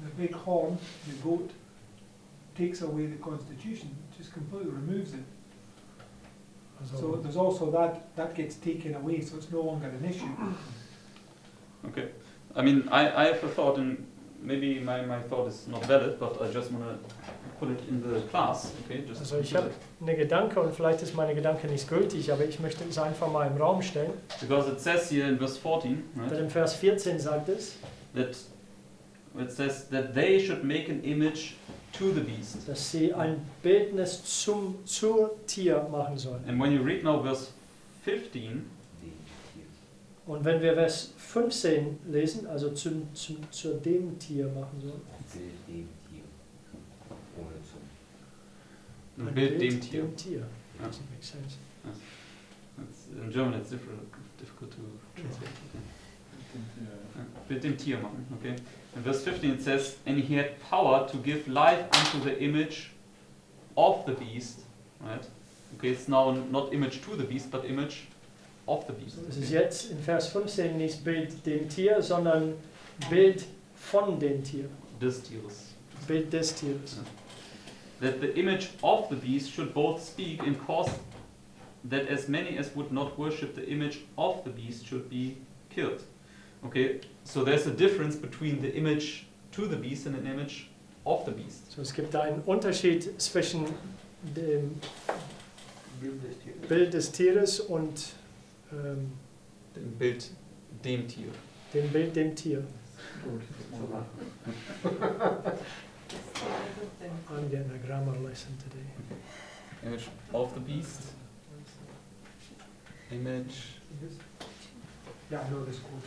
the big horn, the goat, takes away the constitution, just completely removes it. So there's also that gets taken away, so it's no longer an issue. Okay. I mean, I have a thought, and maybe my thought is not valid, but I just want to put it in the class. Okay, just Also ich habe eine Gedanke und vielleicht ist meine Gedanke nicht gültig, aber ich möchte es einfach mal im Raum stellen. because it says here in verse 14, Denn right, im Vers 14 sagt es, that it says that they should make an image to the beast. dass sie ein Bildnis zur Tier machen sollen. And when you read now verse 15, Und wenn wir Vers 15 lesen, also zu dem Tier machen sollen. ein Bild dem Tier. Dem Tier. Ja. Doesn't make sense. In German it's difficult to translate. Bild dem Tier machen, okay. In verse 15 it says, and he had power to give life unto the image of the beast, right? Okay, it's now not image to the beast, but image of the beast. Es ist jetzt in Vers 15 nicht Bild dem Tier, sondern Bild von dem Tier. Des Tieres. Bild des Tieres. That the image of the beast should both speak and cause that as many as would not worship the image of the beast should be killed. Okay, so there's a difference between the image to the beast and an image of the beast. So, es gibt da einen Unterschied zwischen dem Bild des Tieres und Dem Bild dem Tier. dem Bild dem Tier. I'm getting a grammar lesson today. Image of the beast. Image Yeah, I know this quote.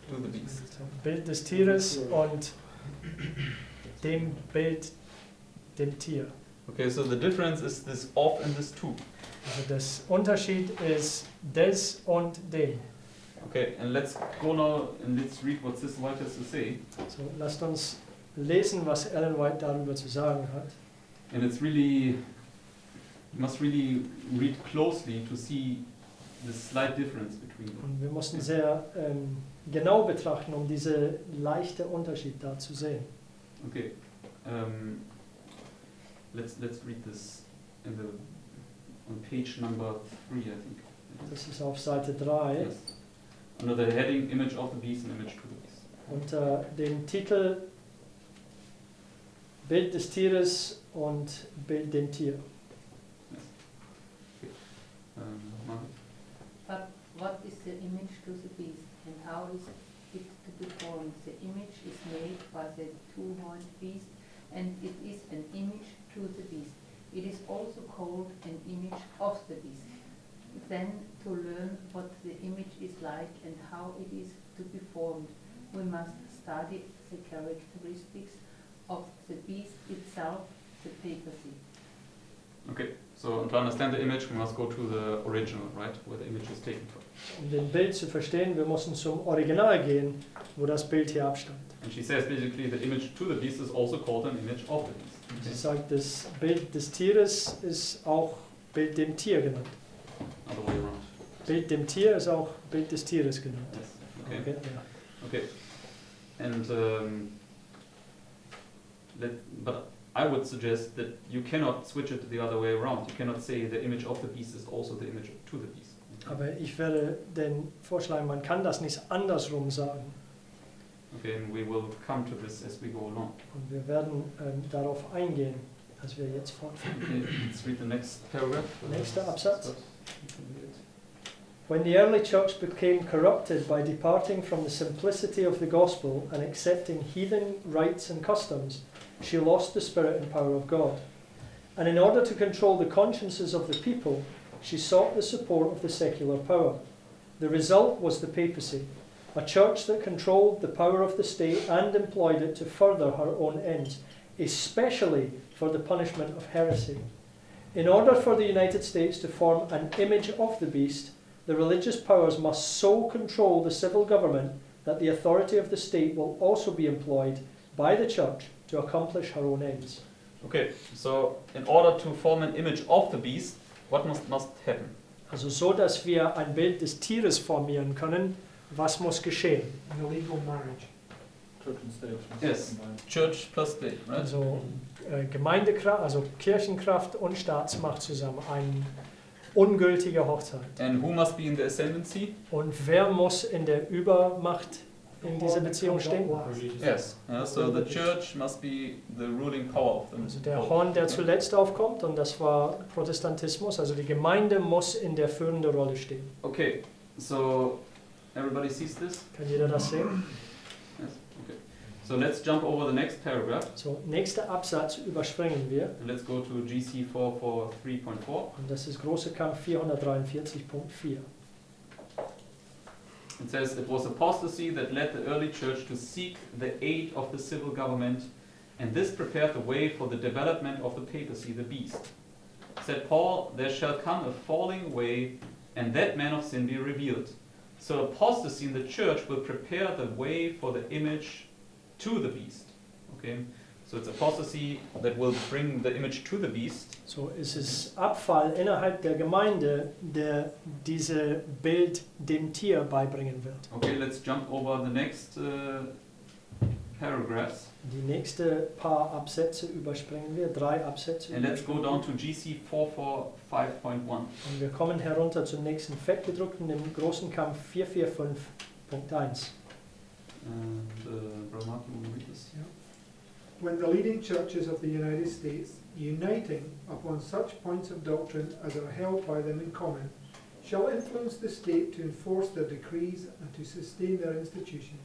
to the beast. So, Bild des Tieres und dem Bild dem Tier. Okay, so the difference is this of and this to. Also das Unterschied ist des und dem. Okay, and let's go now and let's read what Sis White has to say. So, lasst uns lesen, was Ellen White darüber zu sagen hat. And it's really, you must really read closely to see the slight difference between them. Und wir mussten sehr genau betrachten, um diese leichte Unterschied da zu sehen. Okay, let's read this in the on page number 3, I think. Das ist auf Seite 3 Yes. Under the heading image of the beast and image to the beast. unter dem Titel Bild des Tieres und Bild dem Tier. Margaret? But what is the image to the beast, and how is it to be formed? The image is made by the two-horned beast, and it is an image to the beast. It is also called an image of the beast. Then, to learn what the image is like and how it is to be formed, we must study the characteristics of the beast itself, the papacy. Okay, so to understand the image, we must go to the original, right, where the image is taken from. Um den Bild zu verstehen, wir mussten zum Original gehen, wo das Bild hier abstammt. And she says basically the image to the beast is also called an image of the beast. Sie sagt, das Bild des Tieres ist auch Bild dem Tier genannt. Other way around. Bild dem Tier ist auch Bild des Tieres genannt. Yes. Okay. Okay, ja. Okay. And but I would suggest that you cannot switch it the other way around. You cannot say the image of the beast is also the image to the beast. Aber ich werde den vorschlagen, man kann das nicht andersrum sagen. Okay, and we will come to this as we go along. Und wir werden darauf eingehen, als wir jetzt fortfahren. Okay, let's read the next paragraph. Nächster Absatz. When the early church became corrupted by departing from the simplicity of the gospel and accepting heathen rites and customs, she lost the spirit and power of God. And in order to control the consciences of the people, she sought the support of the secular power. The result was the papacy, a church that controlled the power of the state and employed it to further her own ends, especially for the punishment of heresy. In order for the United States to form an image of the beast, the religious powers must so control the civil government that the authority of the state will also be employed by the church to accomplish her own ends. Okay, so in order to form an image of the beast, what must happen? Also so, dass wir ein Bild des Tieres formieren können, was muss geschehen? An illegal marriage. Church and state. Yes. Church plus state, right? Also Gemeindekraft, also Kirchenkraft und Staatsmacht zusammen, eine ungültige Hochzeit. And who must be in the ascendancy? Und wer muss in der Übermacht in dieser Beziehung stehen? Yes. So the church must be the ruling power of them. Also der Horn, der zuletzt aufkommt, und das war Protestantismus, also die Gemeinde muss in der führenden Rolle stehen. Okay, so everybody sees this? Kann jeder das sehen? Yes. Okay. So let's jump over the next paragraph. So, nächster Absatz überspringen wir. And let's go to GC 443.4. Und das ist große Kampf 443.4. It says it was apostasy that led the early church to seek the aid of the civil government, and this prepared the way for the development of the papacy, the beast. Said Paul, there shall come a falling away, and that man of sin be revealed. So apostasy in the church will prepare the way for the image to the beast. Okay, so it's apostasy that will bring the image to the beast. So ist es Abfall innerhalb der Gemeinde, der diese Bild dem Tier beibringen wird. Okay, let's jump over the next paragraphs. Die nächste paar Absätze überspringen wir, 3 Absätze. And let's go down to GC 445.1. Und wir kommen herunter zum nächsten fettgedruckten, dem großen Kampf 445.1. And Brother Mark, you will read this? When the leading churches of the United States, uniting upon such points of doctrine as are held by them in common, shall influence the state to enforce their decrees and to sustain their institutions,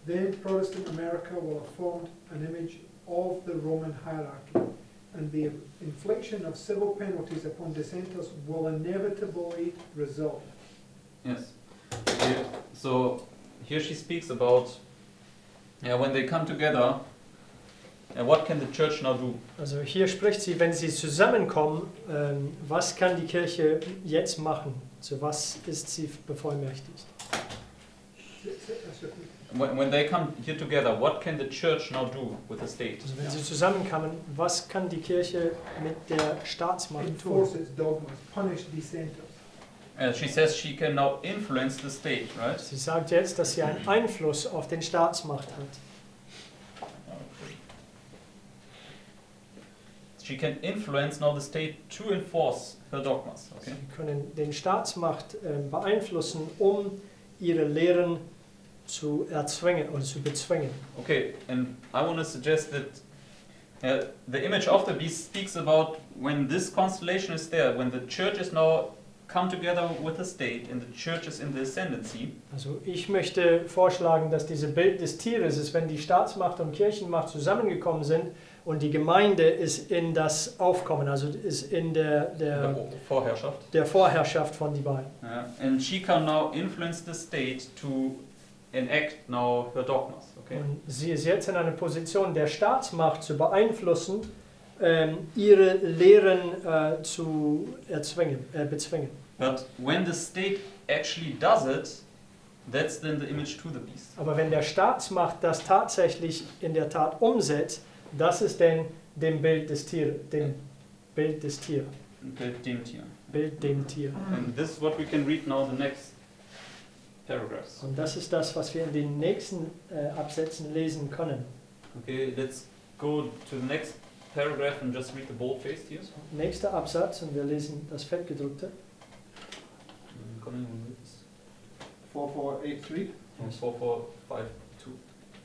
then Protestant America will have formed an image of the Roman hierarchy, and the infliction of civil penalties upon dissenters will inevitably result. Yes. Okay. So here she speaks about when they come together, what can the church now do? Also hier spricht sie, wenn sie zusammenkommen, was kann die Kirche jetzt machen? Zu was ist sie bevollmächtigt? When they come here together, what can the church now do with the state? Also wenn sie zusammenkommen, was kann die Kirche mit der Staatsmacht tun? Enforce its dogmas, punish dissenters. She says she can now influence the state, right? Sie sagt jetzt, dass sie einen Einfluss auf den Staatsmacht hat. She can influence now the state to enforce her dogmas. Okay. Sie können den Staatsmacht beeinflussen, ihre Lehren zu erzwingen oder zu bezwingen. Okay, and I want to suggest that the image of the beast speaks about when this constellation is there, when the churches now come together with the state and the church is in the ascendancy. Also ich möchte vorschlagen, dass diese Bild des Tieres ist, wenn die Staatsmacht und Kirchenmacht zusammengekommen sind und die Gemeinde ist in das Aufkommen, also ist in der Vorherrschaft von die beiden. And she can now influence the state to enact now her dogmas. Okay. Und sie ist jetzt in einer Position, der Staatsmacht zu beeinflussen, ihre Lehren zu bezwingen. But when the state actually does it, that's then the image to the beast. Aber wenn der Staatsmacht das tatsächlich in der Tat umsetzt, das ist dann dem Bild des Tier, dem Bild des Tier. Bild dem Tier. Bild dem Tier. And this is what we can read now the next paragraphs. Und das ist das, was wir in den nächsten Absätzen lesen können. Okay, let's go to the next paragraph and just read the bold-faced here. Nächster Absatz, und wir lesen das Fettgedruckte. Coming on with this. 4483. From 4452.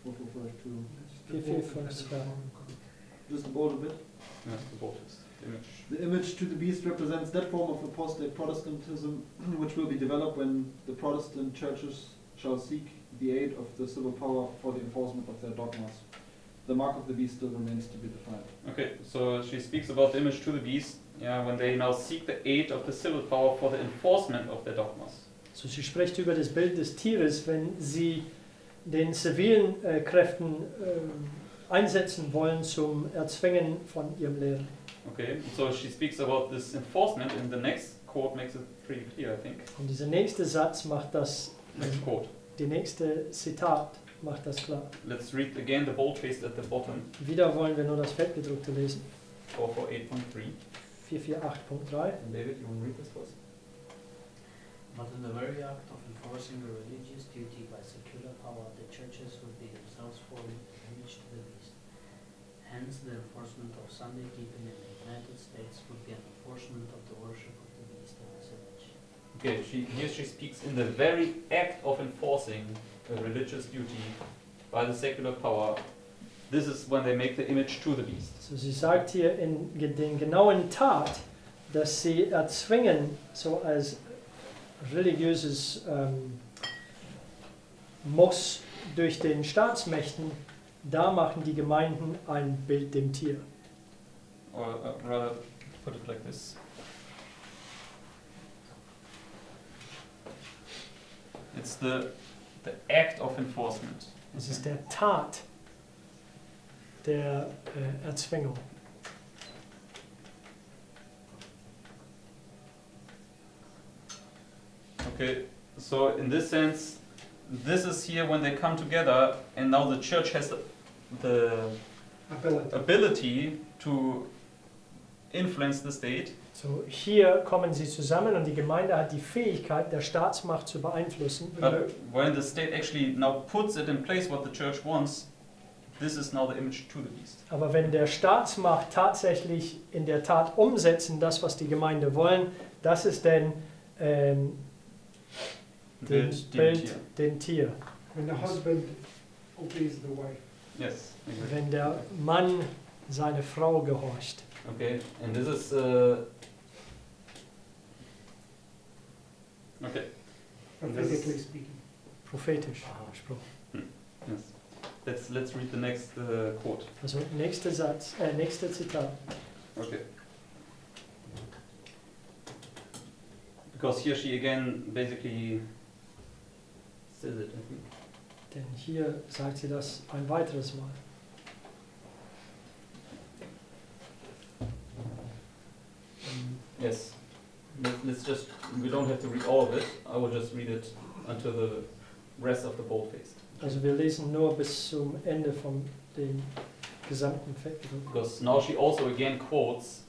4452. 4452. Just bold a bit. Yeah, the bold-faced image. The image to the beast represents that form of apostate Protestantism which will be developed when the Protestant churches shall seek the aid of the civil power for the enforcement of their dogmas. The mark of the beast still remains to be defined. Okay, so she speaks about the image to the beast, yeah, when they now seek the aid of the civil power for the enforcement of their dogmas. So, sie spricht über das Bild des Tieres, wenn sie den zivilen Kräften einsetzen wollen zum Erzwingen von ihrem Lehren. Okay, so she speaks about this enforcement, and the next quote makes it pretty clear, I think. Und dieser nächste Satz macht das, Next quote. die nächste Zitat macht das klar. Let's read again the bold-faced at the bottom, Wieder wollen wir nur das Fettgedruckte lesen. 448.3. 448.3. And David, you want to read this first? But in the very act of enforcing a religious duty by secular power, the churches would be themselves forming an image to the beast. Hence, the enforcement of Sunday keeping in the United States would be an enforcement of the worship of the beast and its image. Okay, here she speaks in the very act of enforcing a religious duty by the secular power. This is when they make the image to the beast. So, sie sagt hier in den genauen Tat, dass sie erzwingen, so als religiöses Muss durch den Staatsmächten, da machen die Gemeinden ein Bild dem Tier. Or rather, put it like this. It's the act of enforcement. Es ist der Tat der Erzwingung. Okay, so in this sense, this is here when they come together, and now the church has the ability to influence the state. So, hier kommen sie zusammen und die Gemeinde hat die Fähigkeit, der Staatsmacht zu beeinflussen. But when the state actually now puts it in place what the church wants, this is now the image to the beast. Aber wenn der Staatsmacht tatsächlich in der Tat umsetzen, das, was die Gemeinde wollen, das ist dann Bild dem Tier. When the husband obeys the wife. Yes, exactly. Wenn der Mann seine Frau gehorcht. Okay, and this is okay. Prophetically speaking. Prophetisch gesprochen. Yes. Let's read the next quote. Also nächster Satz, nächster Zitat. Okay. Because here she again basically says it, I think. Denn hier sagt sie das ein weiteres Mal. Yes. Let's just, we don't have to read all of it. I will just read it until the rest of the bold-faced. Also wir lesen nur bis zum Ende von dem gesamten Fettgedruck. Because now she also again quotes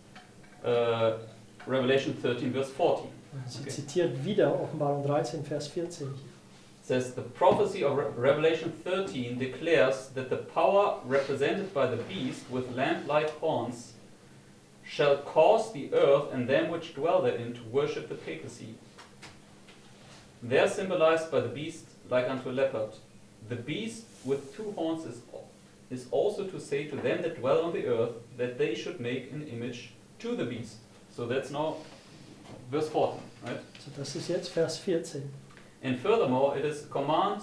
Revelation 13 verse 14. Sie Okay. zitiert wieder Offenbarung 13, Vers 14. It says, the prophecy of Revelation 13 declares that the power represented by the beast with lamp-like horns shall cause the earth and them which dwell therein to worship the papacy. They are symbolized by the beast like unto a leopard. The beast with two horns is also to say to them that dwell on the earth that they should make an image to the beast. So that's now verse 14, right? So das ist jetzt Vers 14. And furthermore, it is to command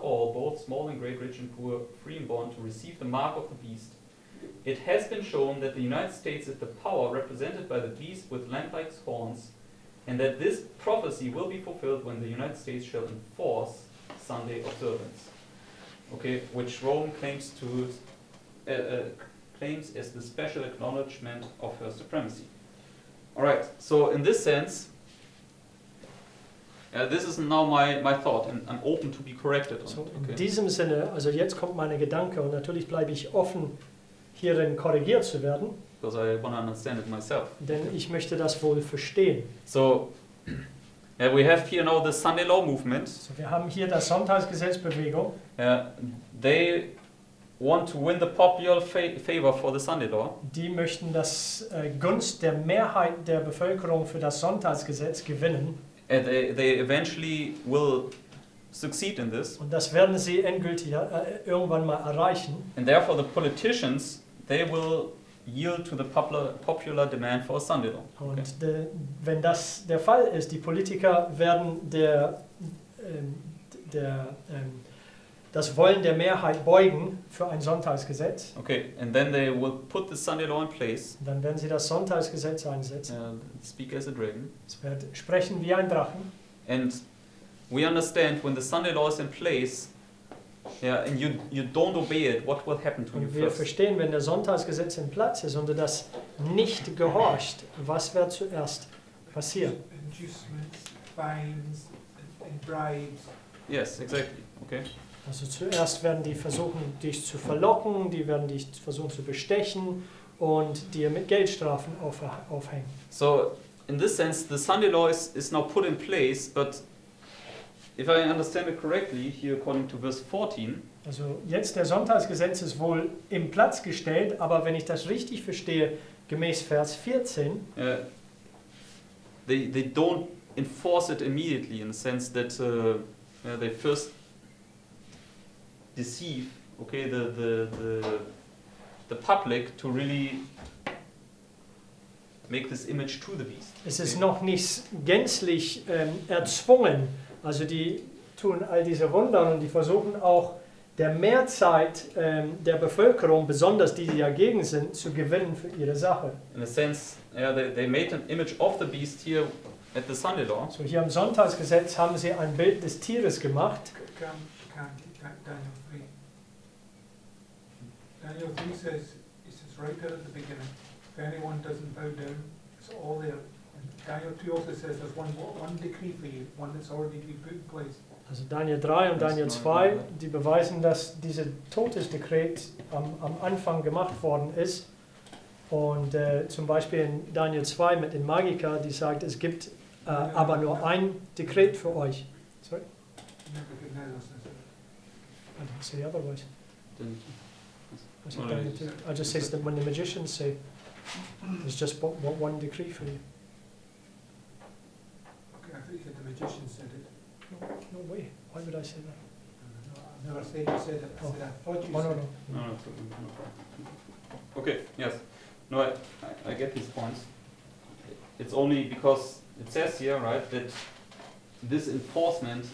all, both small and great, rich and poor, free and bond, to receive the mark of the beast. It has been shown that the United States is the power represented by the beast with lamp-like horns, and that this prophecy will be fulfilled when the United States shall enforce Sunday observance. Okay, which Rome claims claims as the special acknowledgement of her supremacy. All right. So in this sense, this is now my thought, and I'm open to be corrected on So it. in Okay. diesem Sinne, also jetzt kommt meine Gedanke und natürlich bleibe ich offen, hierin korrigiert zu werden, Because I want to understand it myself. denn ich möchte das wohl verstehen. So Yeah, we have here now the Sunday Law movement. So, wir haben hier das Sonntagsgesetzbewegung. They want to win the popular favor for the Sunday Law. Die möchten das Gunst der Mehrheit der Bevölkerung für das Sonntagsgesetz gewinnen. And they eventually will succeed in this. Und das werden sie endgültig irgendwann mal erreichen. And therefore the politicians, they will yield to the popular demand for a Sunday Law. Und wenn das der Fall ist, die Politiker werden das Wollen der Mehrheit beugen für ein Sonntagsgesetz. Okay, and then they will put the Sunday Law in place. Dann werden sie das Sonntagsgesetz einsetzen. Speak as a dragon. Es wird sprechen wie ein Drachen. And we understand when the Sunday Law is in place, and you don't obey it, what will happen to you Und wir first? verstehen, wenn der Sonntagsgesetz im Platz ist und du das nicht gehorcht, was wird zuerst passieren? Inducements, fines, and bribes. Yes, exactly. Okay. Also zuerst werden die versuchen, dich zu verlocken, die werden dich versuchen zu bestechen und dir mit Geldstrafen aufhängen. So, in this sense, the Sunday Law is now put in place, but if I understand it correctly, here according to verse 14, Also jetzt der Sonntagsgesetz ist wohl im Platz gestellt, aber wenn ich das richtig verstehe, gemäß Vers 14, they don't enforce it immediately in the sense that they first deceive, okay, the public to really make this image to the beast. es ist noch nicht gänzlich erzwungen. Also die tun all diese Wunder und die versuchen auch der Mehrheit der Bevölkerung, besonders die, die dagegen sind, zu gewinnen für ihre Sache. In a sense, they made an image of the beast here at the Sunday Law. So hier im Sonntagsgesetz haben sie ein Bild des Tieres gemacht. Daniel 3 says, it says right there at the beginning, if anyone doesn't bow down, it's all there. And Daniel 2 also says there's one decree for you, one that's already been put in place. Also Daniel 3 und Daniel 2, die beweisen, dass dieses Todesdekret am Anfang gemacht worden ist. Und zum Beispiel in Daniel 2 mit den Magikern, die sagt, es gibt aber nur ein Dekret für euch. Sorry? I didn't say otherwise. I said Daniel 2. I just said that when the magicians say, there's just one decree for you. Okay, I thought you said the magician said it. No way. Why would I say that? No, I've never said you said it. I said I thought you Oh, said no, it. no. No, okay, yes. No, I get these points. It's only because it says here, right, that this enforcement,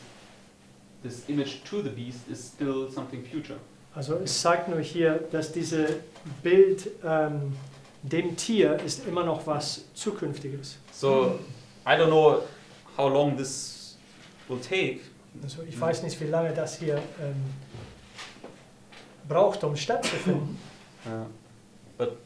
this image to the beast is still something future. Also es sagt nur hier, dass diese Bild dem Tier ist immer noch was Zukünftiges. So, I don't know how long this will take. Also ich weiß nicht, wie lange das hier braucht, um stattzufinden. But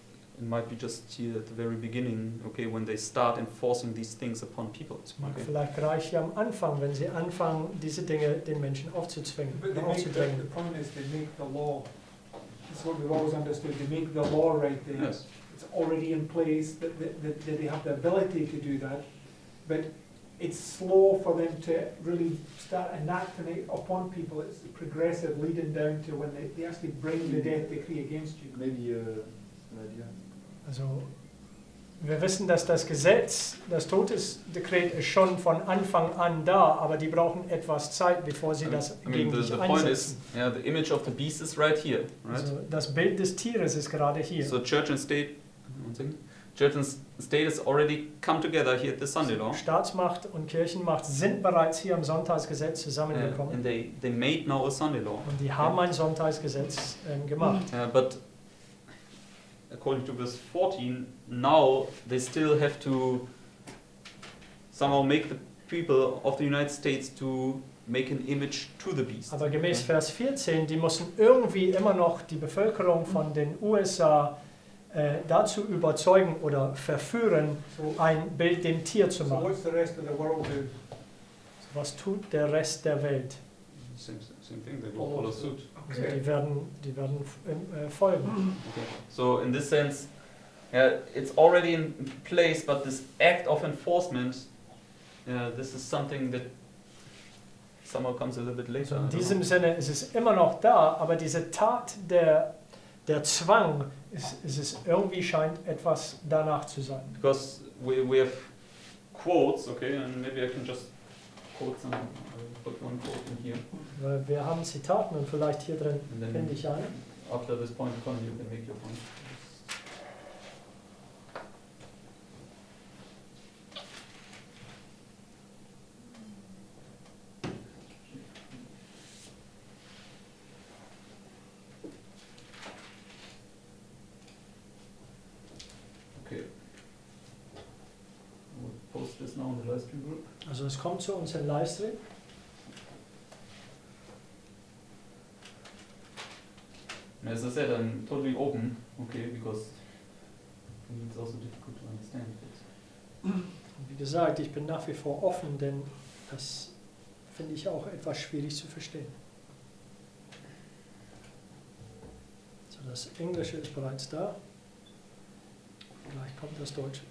it might be just here at the very beginning, okay, when they start enforcing these things upon people. Es mag vielleicht reichen am Anfang, wenn sie anfangen, diese Dinge den Menschen aufzuzwingen, But the aufzudrängen. point is they make the law. That's what we've always understood. They make the law right there. Yes. It's already in place, that they have the ability to do that. But it's slow for them to really start enacting it upon people. It's progressive, leading down to when they actually bring the death decree against you. Maybe an idea. Also wir wissen, dass das Gesetz, das Todesdekret ist schon von Anfang an da, aber die brauchen etwas Zeit, bevor sie das gegen dich the point is, einsetzen. the image of the beast is right here, right? Also das Bild des Tieres ist gerade hier. So church and state, church and state has already come together here at the Sunday Law. Staatsmacht und Kirchenmacht sind bereits hier am Sonntagsgesetz zusammengekommen. And they made now a Sunday Law. Und die haben ein Sonntagsgesetz gemacht. But according to verse 14, now they still have to somehow make the people of the United States to make an image to the beast. Aber gemäß Vers 14, die müssen irgendwie immer noch die Bevölkerung von den USA dazu überzeugen oder verführen, ein Bild dem Tier zu So machen. what's the rest of the world do? So, was tut der Rest der Welt? Same thing, they will follow suit. Also die werden folgen. Okay. So in this sense, it's already in place, but this act of enforcement this is something that somehow comes a little bit later. In I don't diesem know. Sinne ist es immer noch da, aber diese Tat der Zwang, ist es irgendwie scheint etwas danach zu sein. Because we have quotes, okay, and maybe I can just quote some. I'll put one quote in here. Weil wir haben Zitaten und vielleicht hier drin And then finde ich ein. after this point of you can make your point. Okay. We'll post this now in the Livestream group. Also es kommt zu uns im Livestream. And as I said, I'm totally open, okay, because for me it's also difficult to understand it. Und wie gesagt, ich bin nach wie vor offen, denn das finde ich auch etwas schwierig zu verstehen. So, das Englische ist bereits da. Vielleicht kommt das Deutsche.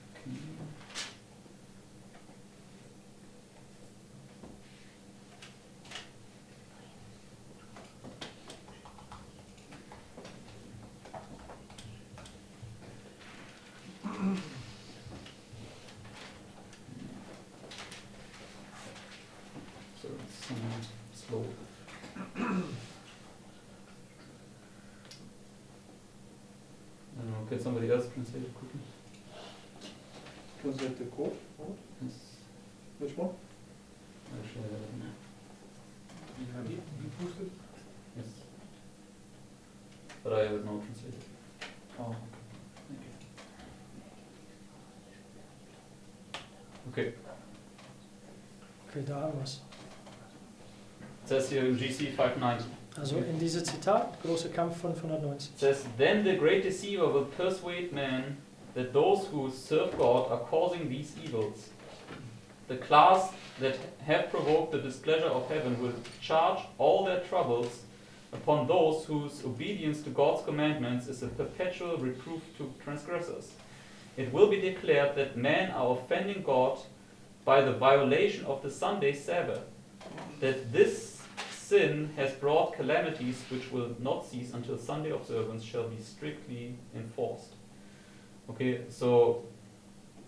So it's slow. I don't know, can somebody else translate it quickly? Translate the quote. Yes. Which one? Actually, I don't know. You posted? Yes. But I have it now translated. Oh. Thank you. Okay. Okay, da haben wir es. It says here in GC 590. Also in diesem Zitat, großer Kampf 590. It says, then the great deceiver will persuade men that those who serve God are causing these evils. The class that have provoked the displeasure of heaven will charge all their troubles upon those whose obedience to God's commandments is a perpetual reproof to transgressors. It will be declared that men are offending God by the violation of the Sunday Sabbath, that this sin has brought calamities which will not cease until Sunday observance shall be strictly enforced. Okay, so,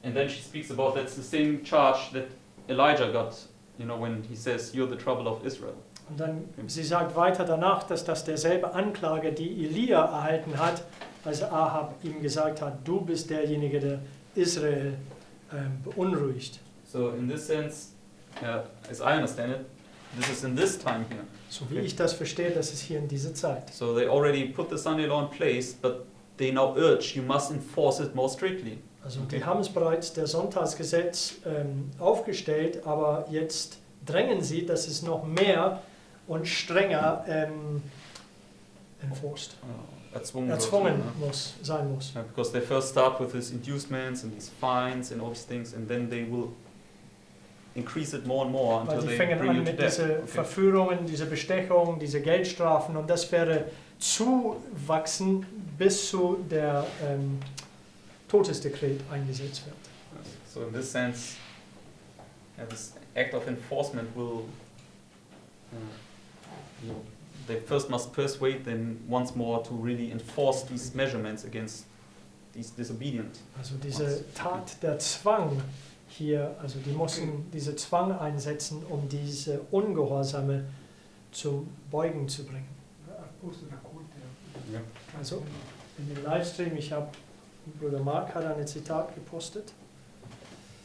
and then she speaks about that's the same charge that Elijah got, you know, when he says, you're the trouble of Israel. Und dann, sie sagt weiter danach, dass das derselbe Anklage, die Elia erhalten hat, als Ahab ihm gesagt hat, du bist derjenige, der Israel beunruhigt. So in this sense, as I understand it, this is in this time here. So wie ich das verstehe, das ist hier in dieser Zeit. So they already put the Sunday law in place, but they now urge you must enforce it more strictly. Also die haben es bereits, der Sonntagsgesetz, aufgestellt, aber jetzt drängen sie, dass es noch mehr und strenger enforced, erzwungen sein muss. Because they first start with these inducements and these fines and all these things, and then they will increase it more and more Weil until die they fangen bring you an to mit death. diesen Verführungen, diese Bestechung, diese Geldstrafen und das werde zuwachsen, bis zu der Todesdekret eingesetzt wird. So in this sense, this act of enforcement will, they first must persuade them once more to really enforce these measurements against these disobedient. Also diese Tat der Zwang hier, also die mussten diese Zwang einsetzen, um diese Ungehorsame zum Beugen zu bringen. I've posted a quote there. Yeah. Also in dem Livestream, Bruder Mark hat ein Zitat gepostet.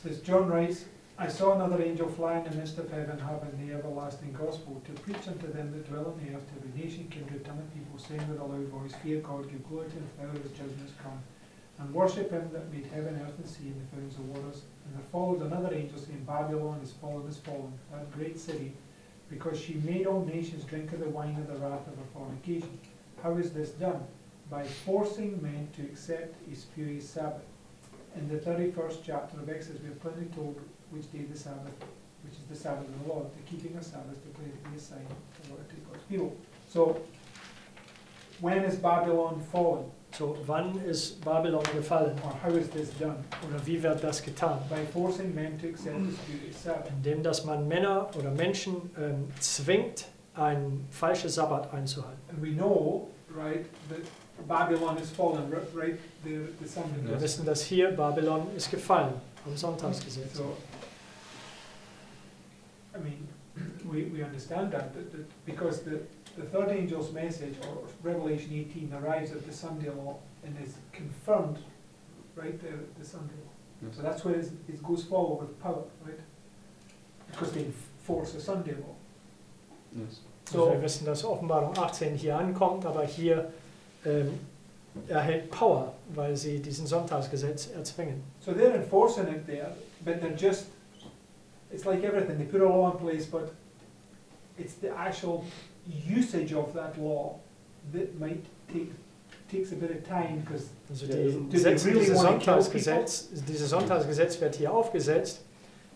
Says John writes, I saw another angel fly in the midst of heaven, having the everlasting gospel, to preach unto them that dwell on the earth, to every nation, kindred, tongue, and people, saying with a loud voice, Fear God, give glory to the power of his judgment is come, and worship him that made heaven, earth, and sea, and the fountains of waters. And there followed another angel, saying, Babylon is fallen, that great city, because she made all nations drink of the wine of the wrath of her fornication. How is this done? By forcing men to accept a spurious Sabbath. In the 31st chapter of Exodus, we are plainly told which day the Sabbath, which is the Sabbath of the Lord. The keeping of Sabbath declared to be a sign of the Lord to God's people. So, when is Babylon fallen? So, wann ist Babylon gefallen? Or how is this done? Oder wie wird das getan? By forcing men to accept the Jewish Sabbath. Indem, dass man Männer oder Menschen zwingt, ein falsches Sabbat einzuhalten. And we know, right, that Babylon is fallen, right, the Sunday. Wir wissen, dass hier Babylon ist gefallen, am Sonntagsgesetz. So, I mean, we understand that because the third angel's message, or Revelation 18, arrives at the Sunday law and is confirmed right there at the Sunday law. Yes. So that's where it goes forward with power, right? Because they force a Sunday law. Yes. So, wir wissen, dass Offenbarung 18 hier ankommt, aber hier erhält Power, weil sie diesen Sonntagsgesetz erzwingen. So they're enforcing it there, but they're just, it's like everything, they put a law in place, but it's the actual usage of that law that might takes a bit of time, because Also Ja, die do they Gesetze, really dieses Sonntagsgesetz wird hier aufgesetzt,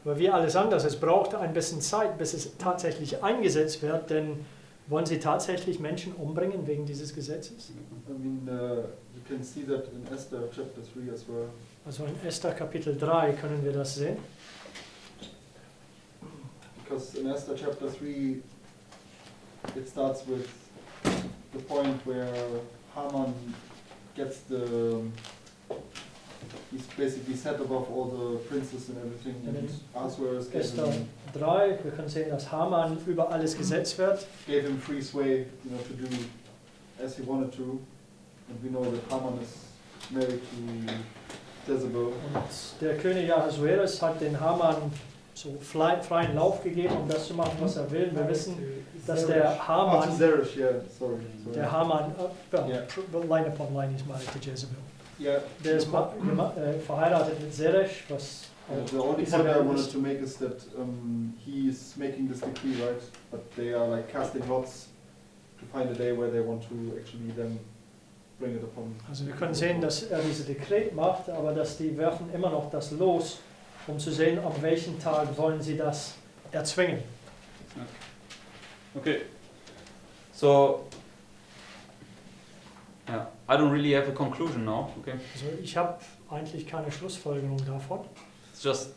aber wie alles anders, es braucht ein bisschen Zeit, bis es tatsächlich eingesetzt wird, denn wollen sie tatsächlich Menschen umbringen wegen dieses Gesetzes? I mean, you can see that in Esther chapter 3 as well. Also in Esther Kapitel 3 können wir das sehen. Because in Esther chapter 3, it starts with the point where Haman gets he's basically set above all the princes and everything, and Ahasuerus Esther 3, wir können sehen, dass Haman über alles gesetzt wird. gave him free sway, to do as he wanted to, and we know that Haman is married to Jezebel. Und der König Ahasuerus hat den Haman so freien Lauf gegeben, um das zu machen, was er will. Wir wissen, dass der Haman, Zeresh, yeah, sorry. der Haman, Yeah. line upon line ist married to Jezebel. Yeah. Der ist verheiratet mit Zeresh, was The only point I wanted to make is that he's making this decree, right? But they are like casting lots to find a day where they want to actually then bring it upon. Also wir können sehen, dass er diese Dekret macht, aber dass die werfen immer noch das Los, um zu sehen, an welchem Tag wollen sie das erzwingen. Okay. So, yeah, I don't really have a conclusion now. Okay. Also ich habe eigentlich keine Schlussfolgerung davon. It's just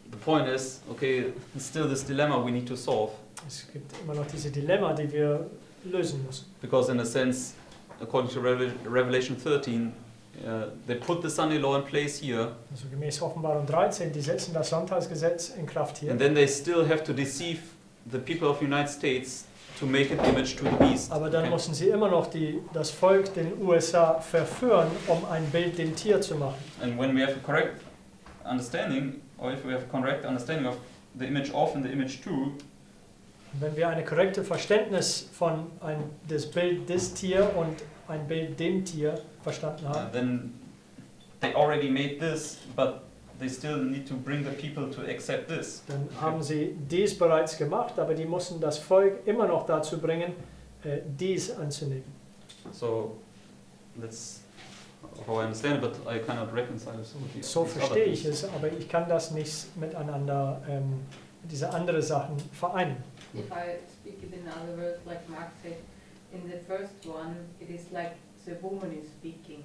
the point is, okay, it's still this dilemma we need to solve, Es gibt immer noch diese Dilemma, die wir lösen müssen. because in a sense, according to Revelation 13, they put the Sunday law in place here, Also gemäß Offenbarung 13, die setzen das Sonntagsgesetz in Kraft hier. and then they still have to deceive the people of the United States to make an image to the beast. Aber dann Okay? müssen sie immer noch das Volk, den USA, verführen, um ein Bild dem Tier zu machen. And when we have a correct understanding, or if we have a correct understanding of the image of and the image to, Und wenn wir ein korrektes Verständnis von das Bild des Tier und ein Bild dem Tier verstanden haben, then they already made this, but they still need to bring the people to accept this. dann haben sie dies bereits gemacht, aber die mussten das Volk immer noch dazu bringen, dies anzunehmen. So that's how I understand it, but I cannot reconcile it with the So these other verstehe ich things. es, aber ich kann das nicht miteinander, diese anderen Sachen vereinen. If I speak it in other words, like Mark said, in the first one, it is like the woman is speaking,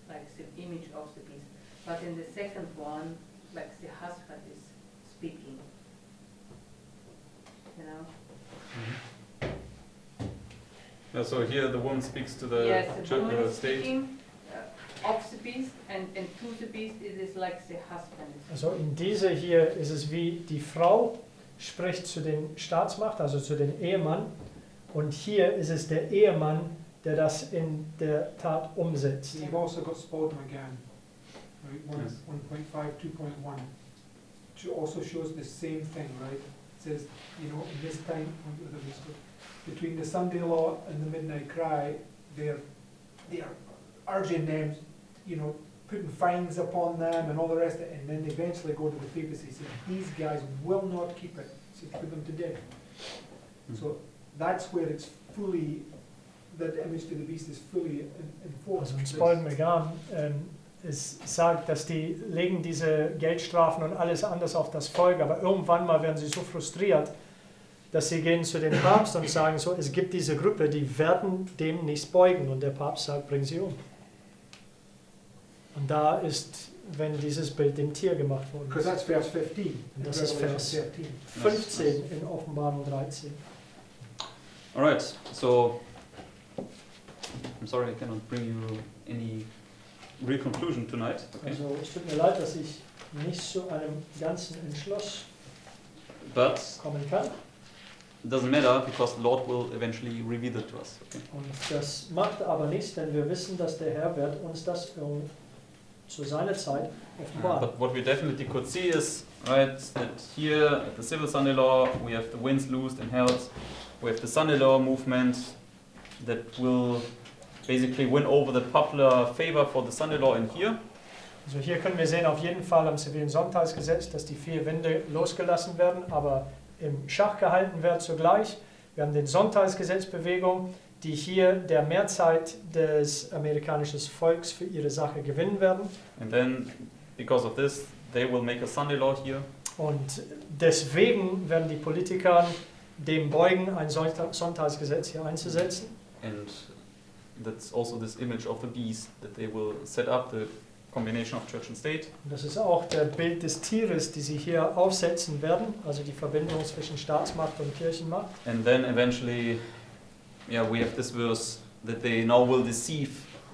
like the image of the beast. But in the second one, like the husband is speaking. You know? Yeah, so here the woman speaks to the Yes, the woman is state. speaking of the beast, and to the beast it is like the husband. Also in dieser hier ist es wie die Frau spricht zu den Staatsmacht, also zu den Ehemann, und hier ist es der Ehemann, der das in der Tat umsetzt. You've also got Spodom again, right? Yes. 1.5, 2.1. Which also shows the same thing, right? It says, in this time, between the Sunday law and the midnight cry, they are urging them, putting fines upon them and all the rest of it, and then they eventually go to the papacy saying, these guys will not keep it, so put them to death. So that's where it's fully, that image to the beast is fully enforced. Also in Spodom Megam es sagt, dass die legen diese Geldstrafen und alles anders auf das Volk, aber irgendwann mal werden sie so frustriert, dass sie gehen zu dem Papst und sagen so, es gibt diese Gruppe, die werden dem nicht beugen. Und der Papst sagt, bring sie um. Und da ist, wenn dieses Bild dem Tier gemacht worden Because ist. that's verse 15. Und in das ist Revelation Vers 13. 15 in Offenbarung 13. Alright, so I'm sorry I cannot bring you any real conclusion tonight. Okay? Also es tut mir leid, dass ich nicht zu einem ganzen Entschluss But kommen kann. it doesn't matter because the Lord will eventually reveal it to us. Okay? Und das macht aber nichts, denn wir wissen, dass der Herr wird uns das zu seiner Zeit offenbaren. But what we definitely could see is, right, that here at the civil Sunday law we have the winds loosed and held. We have the Sunday law movement that will basically win over the popular favor for the Sunday law in here. Also hier können wir sehen auf jeden Fall am zivilen Sonntagsgesetz, dass die 4 Winde losgelassen werden, aber im Schach gehalten wird zugleich. Wir haben den Sonntagsgesetzbewegung, die hier der Mehrheit des amerikanischen Volks für ihre Sache gewinnen werden. And then, because of this, they will make a Sunday law here. Und deswegen werden die Politiker dem beugen, ein Sonntagsgesetz hier einzusetzen. And that's also this image of the beast that they will set up, the combination of church and state. Und das ist auch der Bild des Tieres, die sie hier aufsetzen werden, also die Verbindung zwischen Staatsmacht und Kirchenmacht. And then eventually, yeah, we have this verse that they now will deceive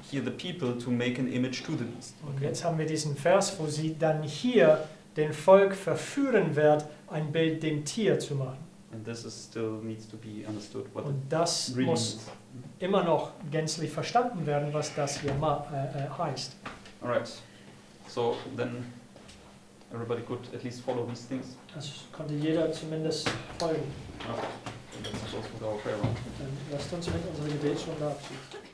here the people to make an image to the beast. Und jetzt haben wir diesen Vers, wo sie dann hier den Volk verführen wird, ein Bild dem Tier zu machen. And this is still needs to be understood what Und das it really muss means. immer noch gänzlich verstanden werden, was das hier heißt. Alright, so then everybody could at least follow these things. Das konnte jeder zumindest folgen. Let's close with our prayer round. Dann lasst uns mit unserer Gebetsrunde abschließen.